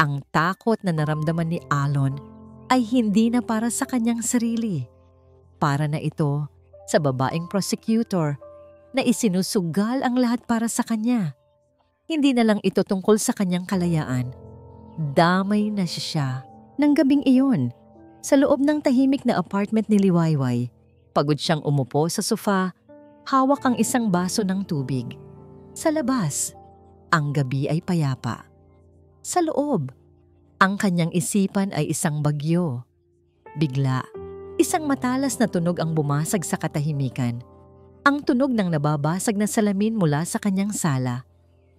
ang takot na naramdaman ni Alon ay hindi na para sa kanyang sarili. Para na ito sa babaeng prosecutor na isinusugal ang lahat para sa kanya. Hindi na lang ito tungkol sa kanyang kalayaan. Damay na siya ng gabing iyon sa loob ng tahimik na apartment ni Liwayway. Pagod siyang umupo sa sofa, hawak ang isang baso ng tubig. Sa labas, ang gabi ay payapa. Sa loob, ang kanyang isipan ay isang bagyo. Bigla, isang matalas na tunog ang bumasag sa katahimikan. Ang tunog ng nababasag na salamin mula sa kanyang sala.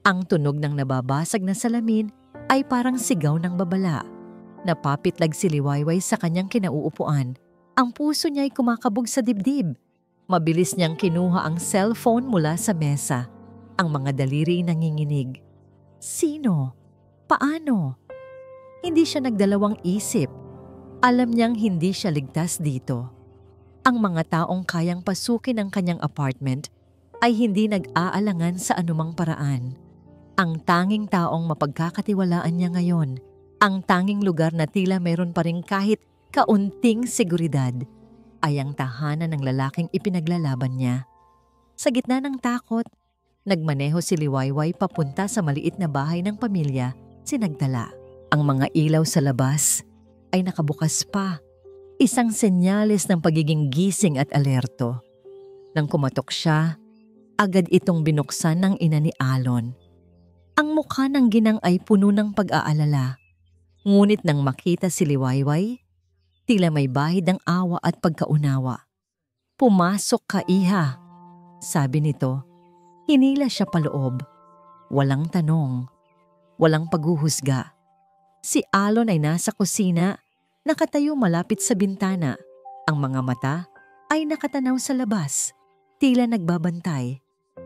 Ang tunog ng nababasag na salamin ay parang sigaw ng babala. Napapitlag si Liwayway sa kanyang kinauupuan. Ang puso niya ay kumakabog sa dibdib. Mabilis niyang kinuha ang cellphone mula sa mesa. Ang mga daliri nanginginig. Sino? Paano? Hindi siya nagdalawang isip. Alam niyang hindi siya ligtas dito. Ang mga taong kayang pasukin ang kanyang apartment ay hindi nag-aalangan sa anumang paraan. Ang tanging taong mapagkakatiwalaan niya ngayon, ang tanging lugar na tila mayroon pa rin kahit kaunting seguridad, ay ang tahanan ng lalaking ipinaglalaban niya. Sa gitna ng takot, nagmaneho si Liwayway papunta sa maliit na bahay ng pamilya, sinagdala. Ang mga ilaw sa labas ay nakabukas pa, isang senyales ng pagiging gising at alerto. Nang kumatok siya, agad itong binuksan ng ina ni Alon. Ang mukha ng ginang ay puno ng pag-aalala. Ngunit nang makita si Liwayway, tila may bahid ng awa at pagkaunawa. "Pumasok ka, iha," sabi nito. Hinila siya paloob. Walang tanong, walang paghuhusga. Si Alon ay nasa kusina, nakatayo malapit sa bintana. Ang mga mata ay nakatanaw sa labas, tila nagbabantay.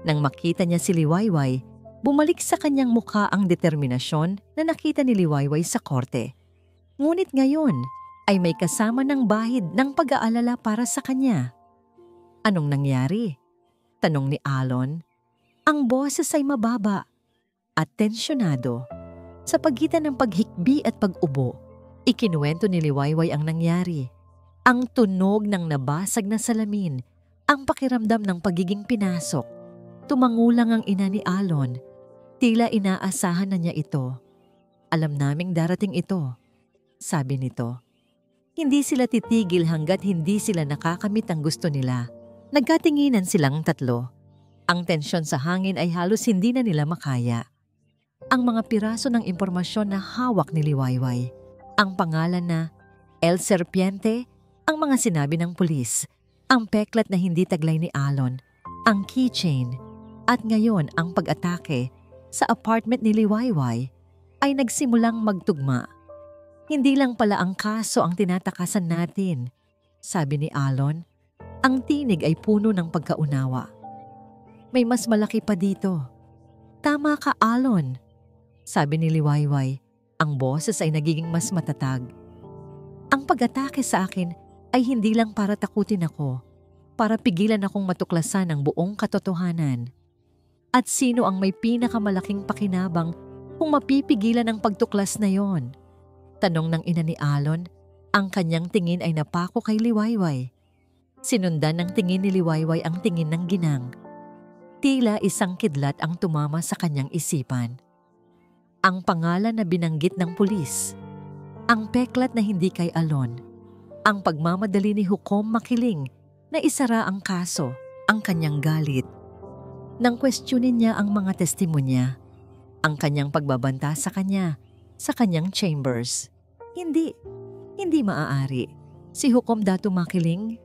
Nang makita niya si Liwayway, bumalik sa kanyang mukha ang determinasyon na nakita ni Liwayway sa korte. Ngunit ngayon ay may kasama ng bahid ng pag-aalala para sa kanya. "Anong nangyari?" tanong ni Alon. Ang boses ay mababa at tensyonado. Sa pagitan ng paghikbi at pag-ubo, ikinuwento ni Liwayway ang nangyari. Ang tunog ng nabasag na salamin, ang pakiramdam ng pagiging pinasok. Tumangulang ang ina ni Alon. Tila inaasahan na niya ito. "Alam naming darating ito," sabi nito. Hindi sila titigil hanggat hindi sila nakakamit ang gusto nila. Nagkatinginan silang tatlo. Ang tensyon sa hangin ay halos hindi na nila makaya. Ang mga piraso ng impormasyon na hawak ni Liwayway, ang pangalan na El Serpiente, ang mga sinabi ng pulis, ang peklat na hindi taglay ni Alon, ang keychain, at ngayon ang pag-atake sa apartment ni Liwayway ay nagsimulang magtugma. "Hindi lang pala ang kaso ang tinatakasan natin," sabi ni Alon. Ang tinig ay puno ng pagkaunawa. "May mas malaki pa dito." "Tama ka, Alon," sabi ni Liwayway. Ang boses ay nagiging mas matatag. "Ang pag-atake sa akin ay hindi lang para takutin ako, para pigilan akong matuklasan ang buong katotohanan. At sino ang may pinakamalaking pakinabang kung mapipigilan ang pagtuklas na yon?" Tanong ng ina ni Alon. Ang kanyang tingin ay napako kay Liwayway. Sinundan ng tingin ni Liwayway ang tingin ng ginang. Tila isang kidlat ang tumama sa kanyang isipan. Ang pangalan na binanggit ng pulis. Ang peklat na hindi kay Alon. Ang pagmamadali ni Hukom Makiling na isara ang kaso, ang kanyang galit. Nang questionin niya ang mga testimonya, ang kanyang pagbabanta sa kanya, sa kanyang chambers. Hindi maaari. Si Hukom Datu Makiling,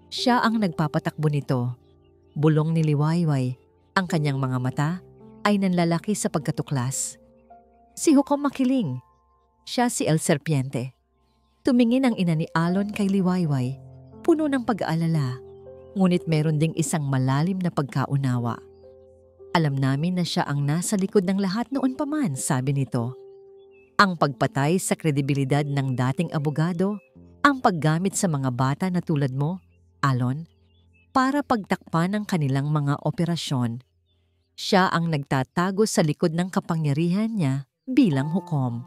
siya ang nagpapatakbo nito. Bulong ni Liwayway, ang kanyang mga mata ay nanlalaki sa pagkatuklas. Si Hukom Makiling, siya si El Serpiente. Tumingin ang ina ni Alon kay Liwayway, puno ng pag-aalala, ngunit meron ding isang malalim na pagkaunawa. Alam namin na siya ang nasa likod ng lahat noon pa man, sabi nito. Ang pagpatay sa kredibilidad ng dating abogado, ang paggamit sa mga bata na tulad mo, Alon, para pagtakpan ng kanilang mga operasyon. Siya ang nagtatago sa likod ng kapangyarihan niya bilang hukom.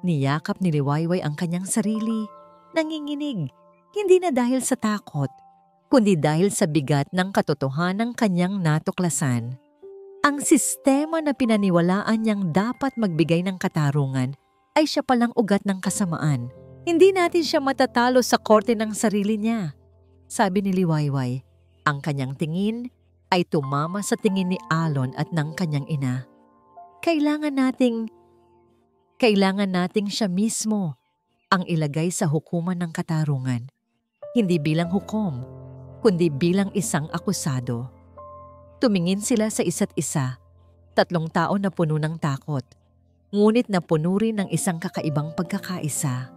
Niyakap ni Liwayway ang kanyang sarili, nanginginig, hindi na dahil sa takot, kundi dahil sa bigat ng katotohanang kanyang natuklasan. Ang sistema na pinaniwalaan niyang dapat magbigay ng katarungan ay siya palang ugat ng kasamaan. Hindi natin siya matatalo sa korte ng sarili niya, sabi ni Liwayway. Ang kanyang tingin ay tumama sa tingin ni Alon at ng kanyang ina. Kailangan nating siya mismo ang ilagay sa hukuman ng katarungan. Hindi bilang hukom, kundi bilang isang akusado. Tumingin sila sa isa't isa, 3 tao na puno ng takot, ngunit na puno rin ng isang kakaibang pagkakaisa.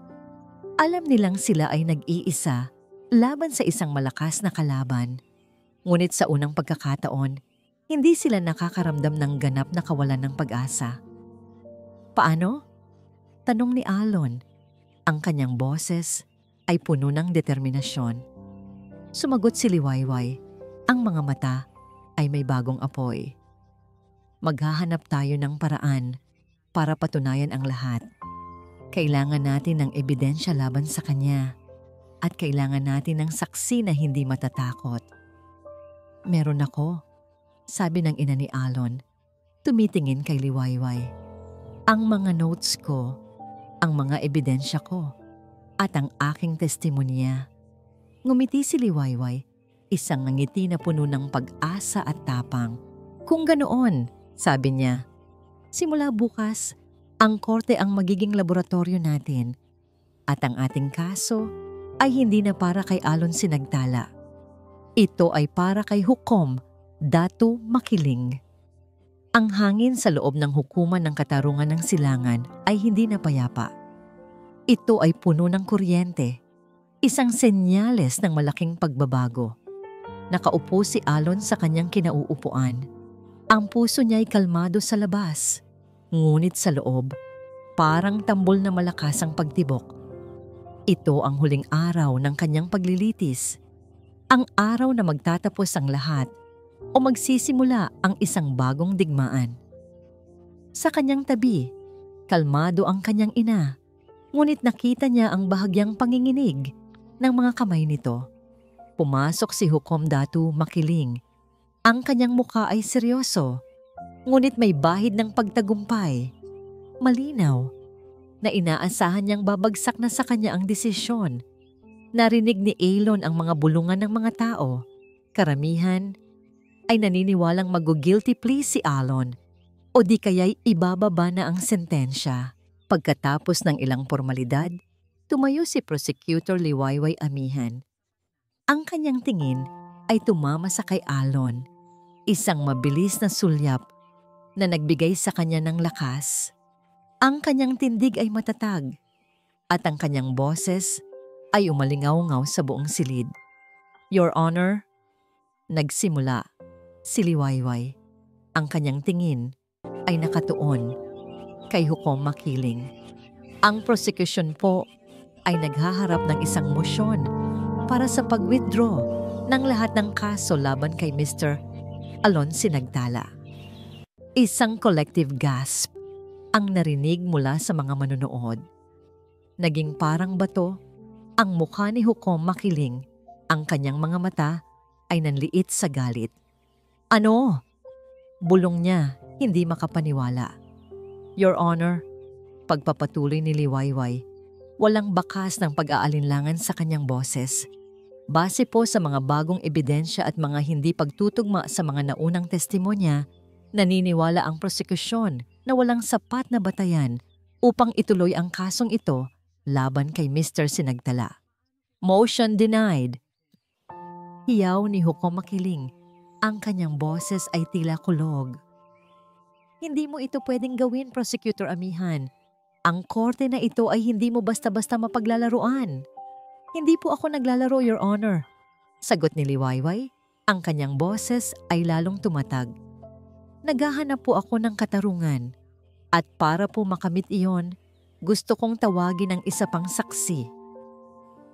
Alam nilang sila ay nag-iisa laban sa isang malakas na kalaban. Ngunit sa unang pagkakataon, hindi sila nakakaramdam ng ganap na kawalan ng pag-asa. Paano? Tanong ni Alon. Ang kanyang boses ay puno ng determinasyon. Sumagot si Liwayway. Ang mga mata ay may bagong apoy. Maghahanap tayo ng paraan para patunayan ang lahat. Kailangan natin ng ebidensya laban sa kanya at kailangan natin ng saksi na hindi matatakot. Meron ako, sabi ng ina ni Alon, tumitingin kay Liwayway. Ang mga notes ko, ang mga ebidensya ko, at ang aking testimonya. Ngumiti si Liwayway, isang ngiti na puno ng pag-asa at tapang. Kung ganoon, sabi niya, simula bukas, ang korte ang magiging laboratorio natin at ang ating kaso ay hindi na para kay Alon Sinagtala. Ito ay para kay Hukom Datu Makiling. Ang hangin sa loob ng hukuman ng katarungan ng silangan ay hindi na payapa. Ito ay puno ng kuryente, isang senyales ng malaking pagbabago. Nakaupo si Alon sa kanyang kinauupuan. Ang puso niya ay kalmado sa labas, ngunit sa loob, parang tambol na malakas ang pagtibok. Ito ang huling araw ng kanyang paglilitis. Ang araw na magtatapos ang lahat o magsisimula ang isang bagong digmaan. Sa kanyang tabi, kalmado ang kanyang ina, ngunit nakita niya ang bahagyang panginginig ng mga kamay nito. Pumasok si Hukom Datu Makiling. Ang kanyang mukha ay seryoso, ngunit may bahid ng pagtagumpay. Malinaw na inaasahan niyang babagsak na sa kanya ang desisyon. Narinig ni Alon ang mga bulungan ng mga tao. Karamihan ay naniniwalang mag-guilty plea si Alon o di kaya'y ibababa na ang sentensya. Pagkatapos ng ilang formalidad, tumayo si Prosecutor Liwayway Amihan. Ang kanyang tingin ay tumama sa kay Alon, isang mabilis na sulyap na nagbigay sa kanya ng lakas. Ang kanyang tindig ay matatag at ang kanyang boses ay umalingaw-ngaw sa buong silid. Your Honor, nagsimula si Liwayway. Ang kanyang tingin ay nakatuon kay Hukom Makiling. Ang prosecution po ay naghaharap ng isang mosyon para sa pag-withdraw ng lahat ng kaso laban kay Mr. Alon Sinagtala. Isang collective gasp ang narinig mula sa mga manonood. Naging parang bato ang mukha ni Hukom Makiling. Ang kanyang mga mata ay nanliit sa galit. Ano? Bulong niya, hindi makapaniwala. Your Honor, pagpapatuloy ni Liwayway, walang bakas ng pag-aalinlangan sa kanyang boses. Base po sa mga bagong ebidensya at mga hindi pagtutugma sa mga naunang testimonya, naniniwala ang prosekusyon na walang sapat na batayan upang ituloy ang kasong ito laban kay Mr. Sinagtala. Motion denied. Hiyaw ni Hukom Makiling. Ang kanyang boses ay tila kulog. Hindi mo ito pwedeng gawin, Prosecutor Amihan. Ang korte na ito ay hindi mo basta-basta mapaglalaruan. Hindi po ako naglalaro, Your Honor. Sagot ni Liwayway. Ang kanyang boses ay lalong tumatag. Naghahanap po ako ng katarungan. At para po makamit iyon, gusto kong tawagin ang isa pang saksi.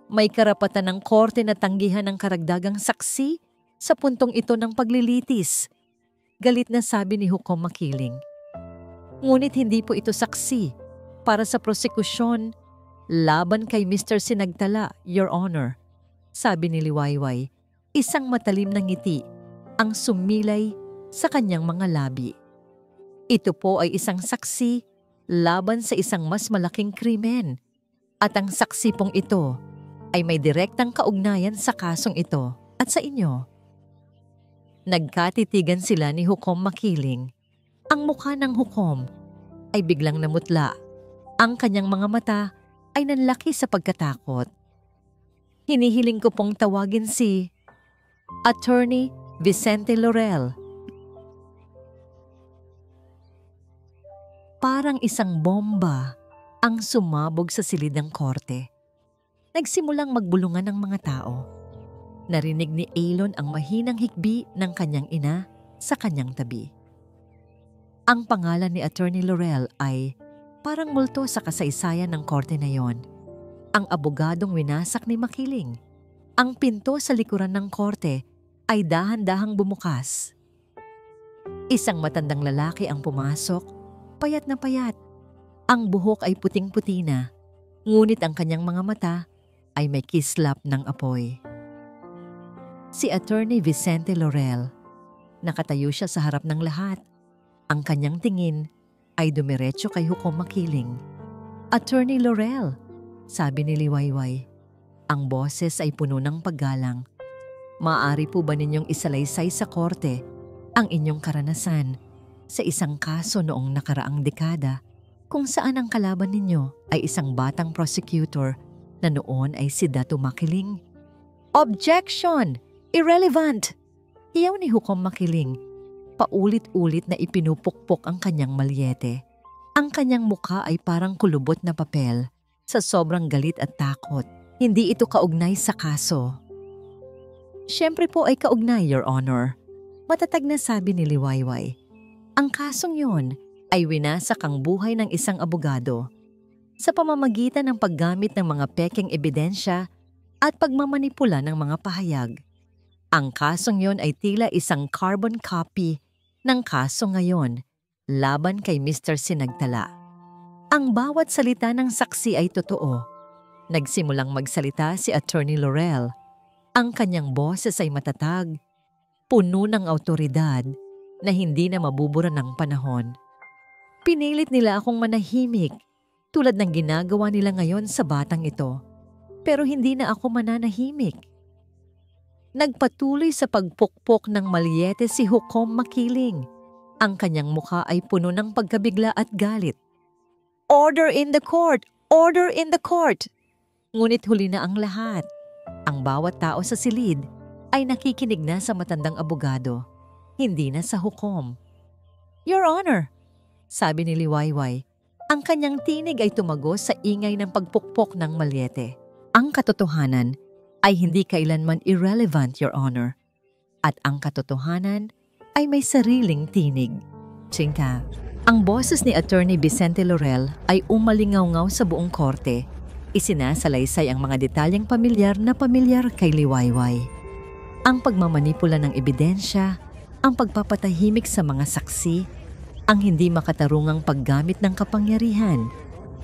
May karapatan ng korte na tanggihan ng karagdagang saksi sa puntong ito ng paglilitis. Galit na sabi ni Hukom Makiling. Ngunit hindi po ito saksi para sa prosekusyon laban kay Mr. Sinagtala, Your Honor. Sabi ni Liwayway, isang matalim na ngiti ang sumilay sa kanyang mga labi. Ito po ay isang saksi laban sa isang mas malaking krimen. At ang saksi pong ito ay may direktang kaugnayan sa kasong ito at sa inyo. Nagkatitigan sila ni Hukom Makiling. Ang mukha ng Hukom ay biglang namutla. Ang kanyang mga mata ay nanlaki sa pagkatakot. Hinihiling ko pong tawagin si Attorney Vicente Laurel. Parang isang bomba ang sumabog sa silid ng korte. Nagsimulang magbulungan ang mga tao. Narinig ni Aylon ang mahinang hikbi ng kanyang ina sa kanyang tabi. Ang pangalan ni Attorney Laurel ay parang multo sa kasaysayan ng korte na yon. Ang abogadong winasak ni Makiling. Ang pinto sa likuran ng korte ay dahan-dahang bumukas. Isang matandang lalaki ang pumasok, payat na payat. Ang buhok ay puting-puti na, ngunit ang kanyang mga mata ay may kislap ng apoy. Si Attorney Vicente Laurel. Nakatayo siya sa harap ng lahat. Ang kanyang tingin ay dumiretso kay Hukom Makiling. Attorney Laurel, sabi ni Liwayway. Ang boses ay puno ng paggalang. Maaari po ba ninyong isalaysay sa korte ang inyong karanasan sa isang kaso noong nakaraang dekada kung saan ang kalaban ninyo ay isang batang prosecutor na noon ay si Dato Makiling? Objection! Irrelevant! Hiyaw ni Hukom Makiling. Paulit-ulit na ipinupukpok ang kanyang malyete. Ang kanyang mukha ay parang kulubot na papel sa sobrang galit at takot. Hindi ito kaugnay sa kaso. Siyempre po ay kaugnay, Your Honor. Matatag na sabi ni Liwayway. Ang kasong yon ay winasak ang buhay ng isang abogado sa pamamagitan ng paggamit ng mga pekeng ebidensya at pagmamanipula ng mga pahayag. Ang kasong yon ay tila isang carbon copy ng kaso ngayon laban kay Mr. Sinagtala. Ang bawat salita ng saksi ay totoo. Nagsimulang magsalita si Attorney Laurel. Ang kanyang boses ay matatag, puno ng awtoridad na hindi na mabubura ng panahon. Pinilit nila akong manahimik tulad ng ginagawa nila ngayon sa batang ito. Pero hindi na ako mananahimik. Nagpatuloy sa pagpukpok ng malyete si Hukom Makiling. Ang kanyang mukha ay puno ng pagkabigla at galit. Order in the court! Order in the court! Ngunit huli na ang lahat. Ang bawat tao sa silid ay nakikinig na sa matandang abogado, hindi na sa hukom. Your Honor, sabi ni Liwayway, ang kanyang tinig ay tumagos sa ingay ng pagpukpok ng malyete. Ang katotohanan ay hindi kailanman irrelevant, Your Honor. At ang katotohanan ay may sariling tinig. Tsingka, ang boses ni Attorney Vicente Laurel ay umalingaw-ngaw sa buong korte. Isinasalaysay ang mga detalyeng pamilyar na pamilyar kay Liwayway. Ang pagmamanipula ng ebidensya, ang pagpapatahimik sa mga saksi, ang hindi makatarungang paggamit ng kapangyarihan,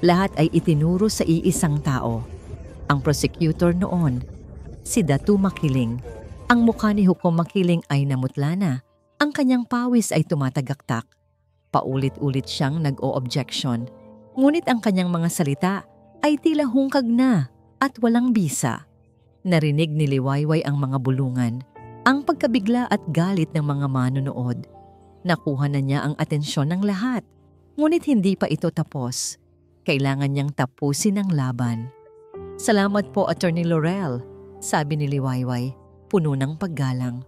lahat ay itinuro sa iisang tao. Ang prosecutor noon, si Dato Makiling. Ang mukha ni Hukom Makiling ay namutla na. Ang kanyang pawis ay tumatagaktak. Paulit-ulit siyang nag-o-objection, ngunit ang kanyang mga salita ay tila hungkag na at walang bisa. Narinig ni Liwayway ang mga bulungan, ang pagkabigla at galit ng mga manonood. Nakuha na niya ang atensyon ng lahat, ngunit hindi pa ito tapos. Kailangan niyang tapusin ang laban. "Salamat po, Attorney Laurel," sabi ni Liwayway, puno ng paggalang.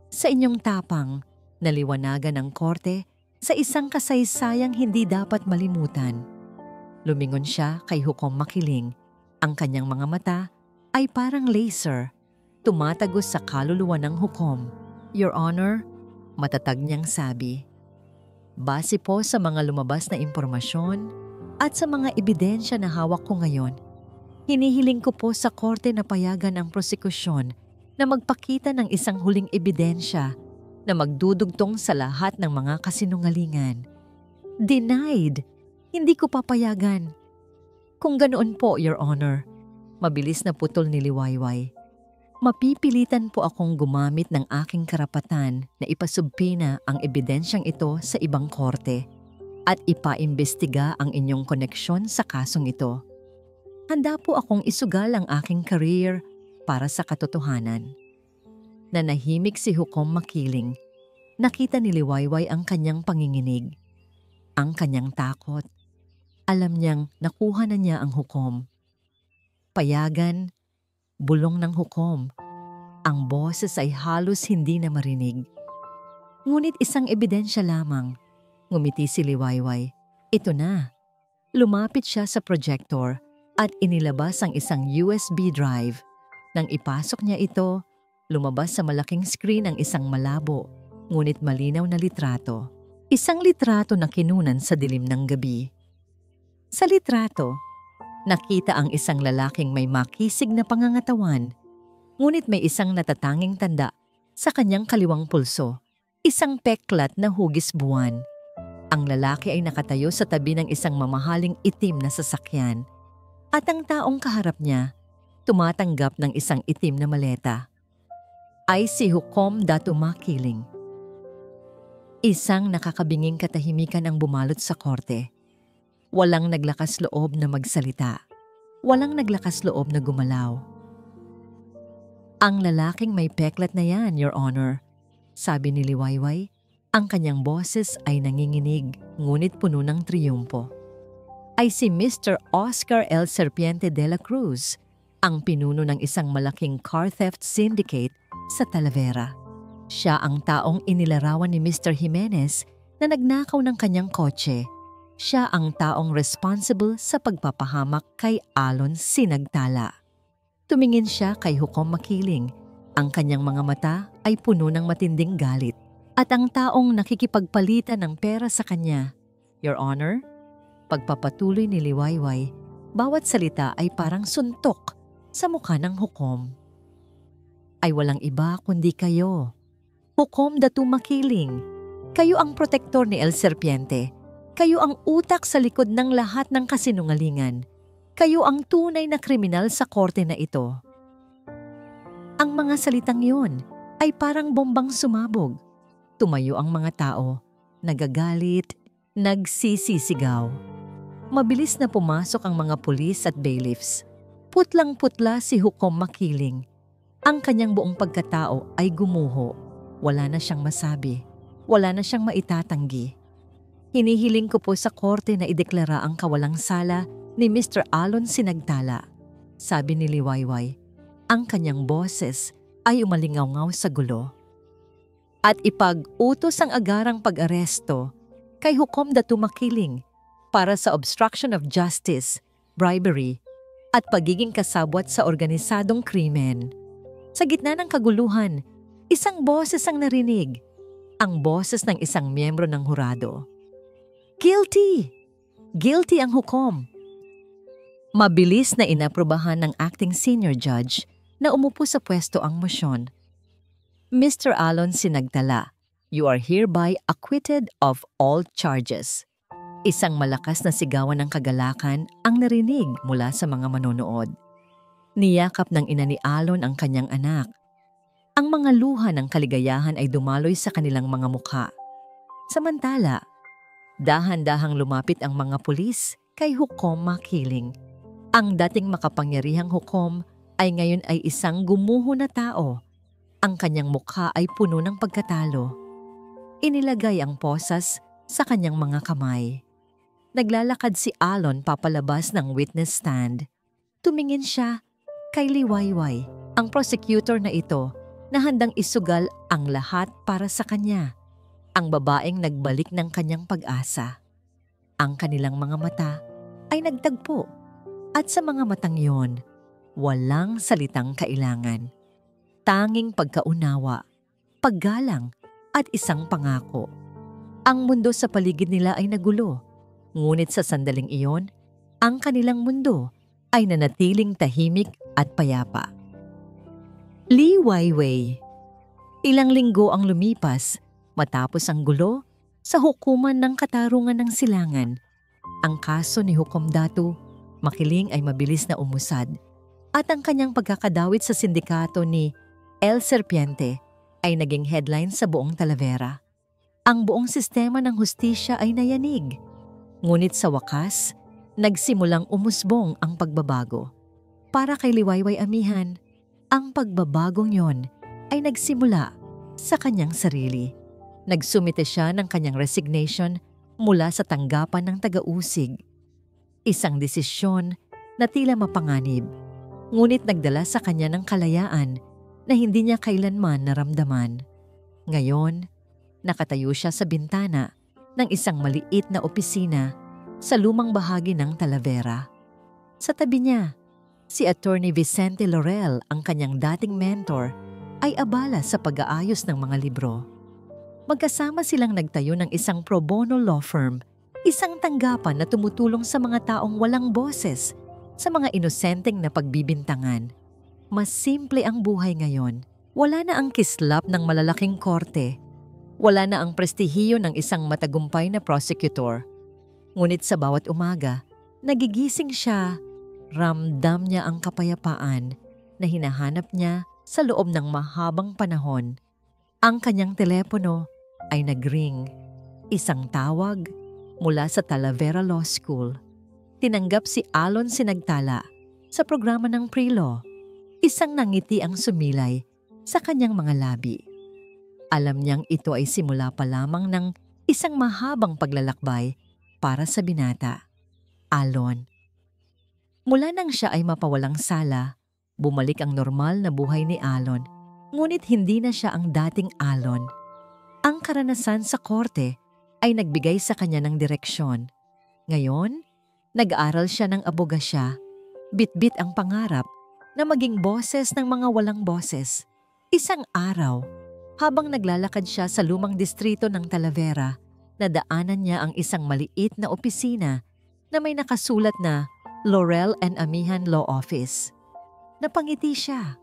"Sa inyong tapang, naliwanagan ang korte sa isang kasaysayang hindi dapat malimutan." Lumingon siya kay Hukom Makiling. Ang kanyang mga mata ay parang laser, tumatagos sa kaluluwa ng hukom. "Your Honor," matatag niyang sabi, "base po sa mga lumabas na impormasyon at sa mga ebidensya na hawak ko ngayon, hinihiling ko po sa korte na payagan ang prosekusyon na magpakita ng isang huling ebidensya na magdudugtong sa lahat ng mga kasinungalingan." "Denied! Hindi ko papayagan." "Kung ganoon po, Your Honor," mabilis na putol ni Liwayway, "mapipilitan po akong gumamit ng aking karapatan na ipasubpina ang ebidensyang ito sa ibang korte at ipaimbestiga ang inyong koneksyon sa kasong ito. Handa po akong isugal ang aking career para sa katotohanan." Nanahimik si Hukom Makiling. Nakita ni Liwayway ang kanyang panginginig, ang kanyang takot. Alam niyang nakuha na niya ang hukom. Payagan, bulong ng hukom. Ang boses ay halos hindi na marinig. Ngunit isang ebidensya lamang. Ngumiti si Liwayway. Ito na. Lumapit siya sa projector at inilabas ang isang USB drive. Nang ipasok niya ito, lumabas sa malaking screen ang isang malabo, ngunit malinaw na litrato. Isang litrato na kinunan sa dilim ng gabi. Sa litrato, nakita ang isang lalaking may makisig na pangangatawan, ngunit may isang natatanging tanda sa kanyang kaliwang pulso, isang peklat na hugis buwan. Ang lalaki ay nakatayo sa tabi ng isang mamahaling itim na sasakyan, at ang taong kaharap niya tumatanggap ng isang itim na maleta. Ay si Hukom Datu Makiling. Isang nakakabinging katahimikan ang bumalot sa korte. Walang naglakas loob na magsalita. Walang naglakas loob na gumalaw. "Ang lalaking may peklat na yan, Your Honor," sabi ni Liwayway. Ang kanyang boses ay nanginginig, ngunit puno ng triyumpo. "Ay si Mr. Oscar L. Serpiente de la Cruz, ang pinuno ng isang malaking car theft syndicate sa Talavera. Siya ang taong inilarawan ni Mr. Jimenez na nagnakaw ng kanyang kotse. Siya ang taong responsible sa pagpapahamak kay Alon Sinagtala." Tumingin siya kay Hukom Makiling. Ang kanyang mga mata ay puno ng matinding galit. At ang taong nakikipagpalitan ng pera sa kanya, "Your Honor," pagpapatuloy ni Liwayway, bawat salita ay parang suntok sa mukha ng hukom, "ay walang iba kundi kayo. Hukom Datu Makiling. Kayo ang protektor ni El Serpiente. Kayo ang utak sa likod ng lahat ng kasinungalingan. Kayo ang tunay na kriminal sa korte na ito." Ang mga salitang yun ay parang bombang sumabog. Tumayo ang mga tao, nagagalit, nagsisisigaw. Mabilis na pumasok ang mga pulis at bailiffs. Putlang-putla si Hukom Makiling. Ang kanyang buong pagkatao ay gumuho. Wala na siyang masabi. Wala na siyang maitatanggi. "Hinihiling ko po sa korte na ideklara ang kawalang sala ni Mr. Alon Sinagtala," sabi ni Liwayway. Ang kanyang boses ay umalingaw-ngaw sa gulo. "At ipag-utos ang agarang pag-aresto kay Hukom Datu Makiling para sa obstruction of justice, bribery, at pagiging kasabwat sa organisadong krimen." Sa gitna ng kaguluhan, isang boses ang narinig. Ang boses ng isang miyembro ng hurado. "Guilty! Guilty ang hukom." Mabilis na inaprubahan ng acting senior judge na umupo sa pwesto ang mosyon. "Mr. Alon Sinagtala, you are hereby acquitted of all charges." Isang malakas na sigawan ng kagalakan ang narinig mula sa mga manonood. Niyakap ng ina ni Alon ang kanyang anak. Ang mga luha ng kaligayahan ay dumaloy sa kanilang mga mukha. Samantala, Dahan-dahang lumapit ang mga pulis kay Hukom Makiling. Ang dating makapangyarihang Hukom ay ngayon ay isang gumuho na tao. Ang kanyang mukha ay puno ng pagkatalo. Inilagay ang posas sa kanyang mga kamay. Naglalakad si Alon papalabas ng witness stand. Tumingin siya kay Liwayway, ang prosecutor na ito, na handang isugal ang lahat para sa kanya. Ang babaeng nagbalik ng kanyang pag-asa. Ang kanilang mga mata ay nagtagpo at sa mga matang yon, walang salitang kailangan. Tanging pagkaunawa, paggalang at isang pangako. Ang mundo sa paligid nila ay nagulo, ngunit sa sandaling iyon, ang kanilang mundo ay nanatiling tahimik at payapa. Liwayway. Ilang linggo ang lumipas matapos ang gulo sa hukuman ng katarungan ng silangan. Ang kaso ni Hukom Datu Makiling ay mabilis na umusad at ang kanyang pagkakadawit sa sindikato ni El Serpiente ay naging headline sa buong Talavera. Ang buong sistema ng hustisya ay nayanig. Ngunit sa wakas, nagsimulang umusbong ang pagbabago. Para kay Liwayway Amihan, ang pagbabagong yon ay nagsimula sa kanyang sarili. Nagsumite siya ng kanyang resignation mula sa tanggapan ng taga-usig. Isang desisyon na tila mapanganib, ngunit nagdala sa kanya ng kalayaan na hindi niya kailanman naramdaman. Ngayon, nakatayo siya sa bintana ng isang maliit na opisina sa lumang bahagi ng Talavera. Sa tabi niya, si Attorney Vicente Laurel, ang kanyang dating mentor, ay abala sa pag-aayos ng mga libro. Magkasama silang nagtayo ng isang pro bono law firm, isang tanggapan na tumutulong sa mga taong walang boses, sa mga inosenteng na pagbibintangan. Mas simple ang buhay ngayon. Wala na ang kislap ng malalaking korte. Wala na ang prestihiyo ng isang matagumpay na prosecutor. Ngunit sa bawat umaga, nagigising siya. Ramdam niya ang kapayapaan na hinahanap niya sa loob ng mahabang panahon. Ang kanyang telepono ay nagring. Isang tawag mula sa Talavera Law School. Tinanggap si Alon Sinagtala sa programa ng pre-law. Isang nangiti ang sumilay sa kanyang mga labi. Alam niyang ito ay simula pa lamang ng isang mahabang paglalakbay para sa binata. Alon. Mula nang siya ay mapawalang sala, bumalik ang normal na buhay ni Alon. Ngunit hindi na siya ang dating Alon. Ang karanasan sa korte ay nagbigay sa kanya ng direksyon. Ngayon, nag-aaral siya ng abogasya. Bit-bit ang pangarap na maging boses ng mga walang boses. Isang araw, habang naglalakad siya sa lumang distrito ng Talavera, nadaanan niya ang isang maliit na opisina na may nakasulat na Laurel and Amihan Law Office. Napangiti siya.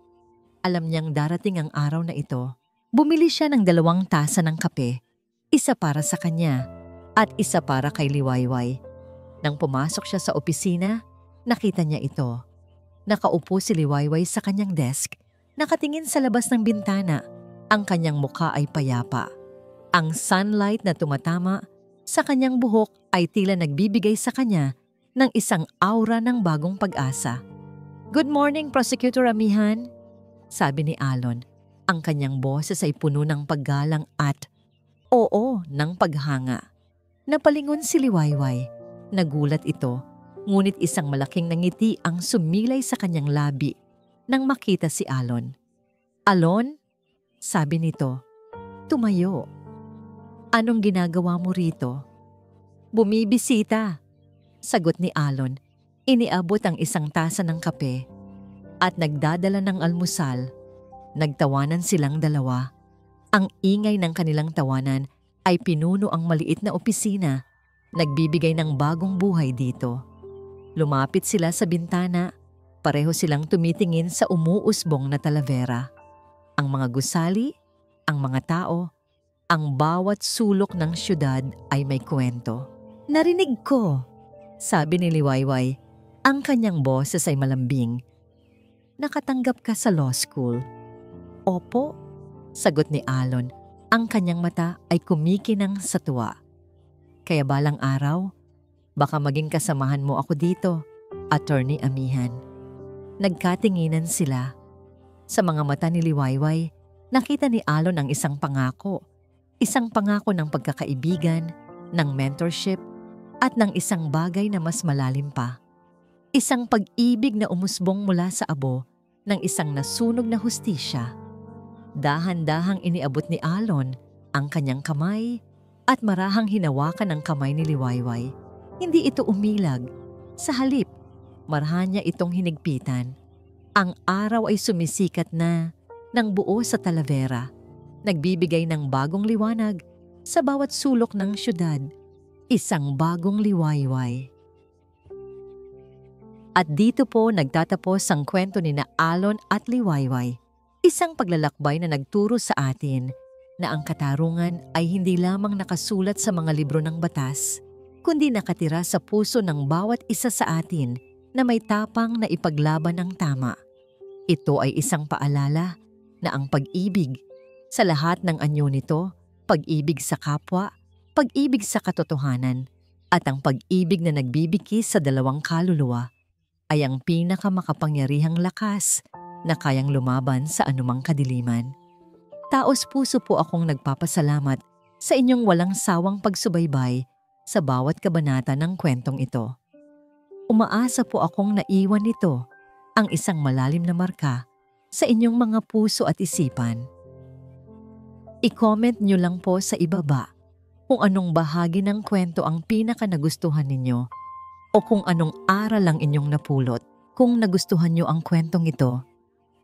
Alam niyang darating ang araw na ito. Bumili siya ng 2 tasa ng kape, isa para sa kanya at isa para kay Liwayway. Nang pumasok siya sa opisina, nakita niya ito. Nakaupo si Liwayway sa kanyang desk, nakatingin sa labas ng bintana. Ang kanyang mukha ay payapa. Ang sunlight na tumatama sa kanyang buhok ay tila nagbibigay sa kanya ng isang aura ng bagong pag-asa. "Good morning, Prosecutor Amihan," sabi ni Alon. Ang kanyang boses ay puno ng paggalang at oo ng paghanga. Napalingon si Liwayway. Nagulat ito, ngunit isang malaking ngiti ang sumilay sa kanyang labi nang makita si Alon. "Alon?" sabi nito. "Tumayo. Anong ginagawa mo rito?" "Bumibisita," sagot ni Alon. Iniabot ang isang tasa ng kape at nagdadala ng almusal. Nagtawanan silang dalawa. Ang ingay ng kanilang tawanan ay pinuno ang maliit na opisina, nagbibigay ng bagong buhay dito. Lumapit sila sa bintana, pareho silang tumitingin sa umuusbong na Talavera. Ang mga gusali, ang mga tao, ang bawat sulok ng syudad ay may kwento. "Narinig ko," sabi ni Liwayway. Ang kanyang boses ay malambing. "Nakatanggap ka sa law school?" "Opo," sagot ni Alon. Ang kanyang mata ay kumikinang sa tuwa. Kaya balang araw, baka maging kasamahan mo ako dito, Attorney Amihan. Nagkatinginan sila. Sa mga mata ni Liwayway, nakita ni Alon ang isang pangako. Isang pangako ng pagkakaibigan, ng mentorship, at ng isang bagay na mas malalim pa. Isang pag-ibig na umusbong mula sa abo ng isang nasunog na hustisya. Dahan-dahang iniabot ni Alon ang kanyang kamay at marahang hinawakan ang kamay ni Liwayway. Hindi ito umilag. Sa halip, marahan niya itong hinigpitan. Ang araw ay sumisikat na ng buo sa Talavera. Nagbibigay ng bagong liwanag sa bawat sulok ng syudad. Isang bagong Liwayway. At dito po nagtatapos ang kwento ni na Alon at Liwayway. Isang paglalakbay na nagturo sa atin na ang katarungan ay hindi lamang nakasulat sa mga libro ng batas, kundi nakatira sa puso ng bawat isa sa atin na may tapang na ipaglaban ang tama. Ito ay isang paalala na ang pag-ibig sa lahat ng anyo nito, pag-ibig sa kapwa, pag-ibig sa katotohanan, at ang pag-ibig na nagbibigkis sa dalawang kaluluwa ay ang pinakamakapangyarihang lakas na kayang lumaban sa anumang kadiliman. Taos puso po akong nagpapasalamat sa inyong walang sawang pagsubaybay sa bawat kabanata ng kwentong ito. Umaasa po akong naiwan nito ang isang malalim na marka sa inyong mga puso at isipan. I-comment nyo lang po sa ibaba kung anong bahagi ng kwento ang pinaka nagustuhan ninyo o kung anong aral lang inyong napulot. Kung nagustuhan nyo ang kwentong ito,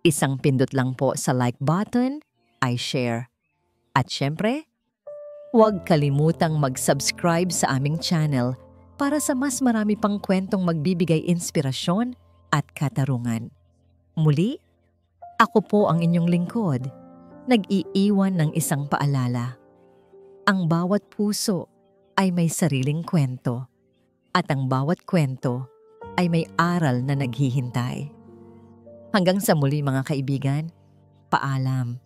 isang pindot lang po sa like button, ay share. At syempre, huwag kalimutang mag-subscribe sa aming channel para sa mas marami pang kwentong magbibigay inspirasyon at katarungan. Muli, ako po ang inyong lingkod, nag-iiwan ng isang paalala. Ang bawat puso ay may sariling kwento at ang bawat kwento ay may aral na naghihintay. Hanggang sa muli mga kaibigan, paalam.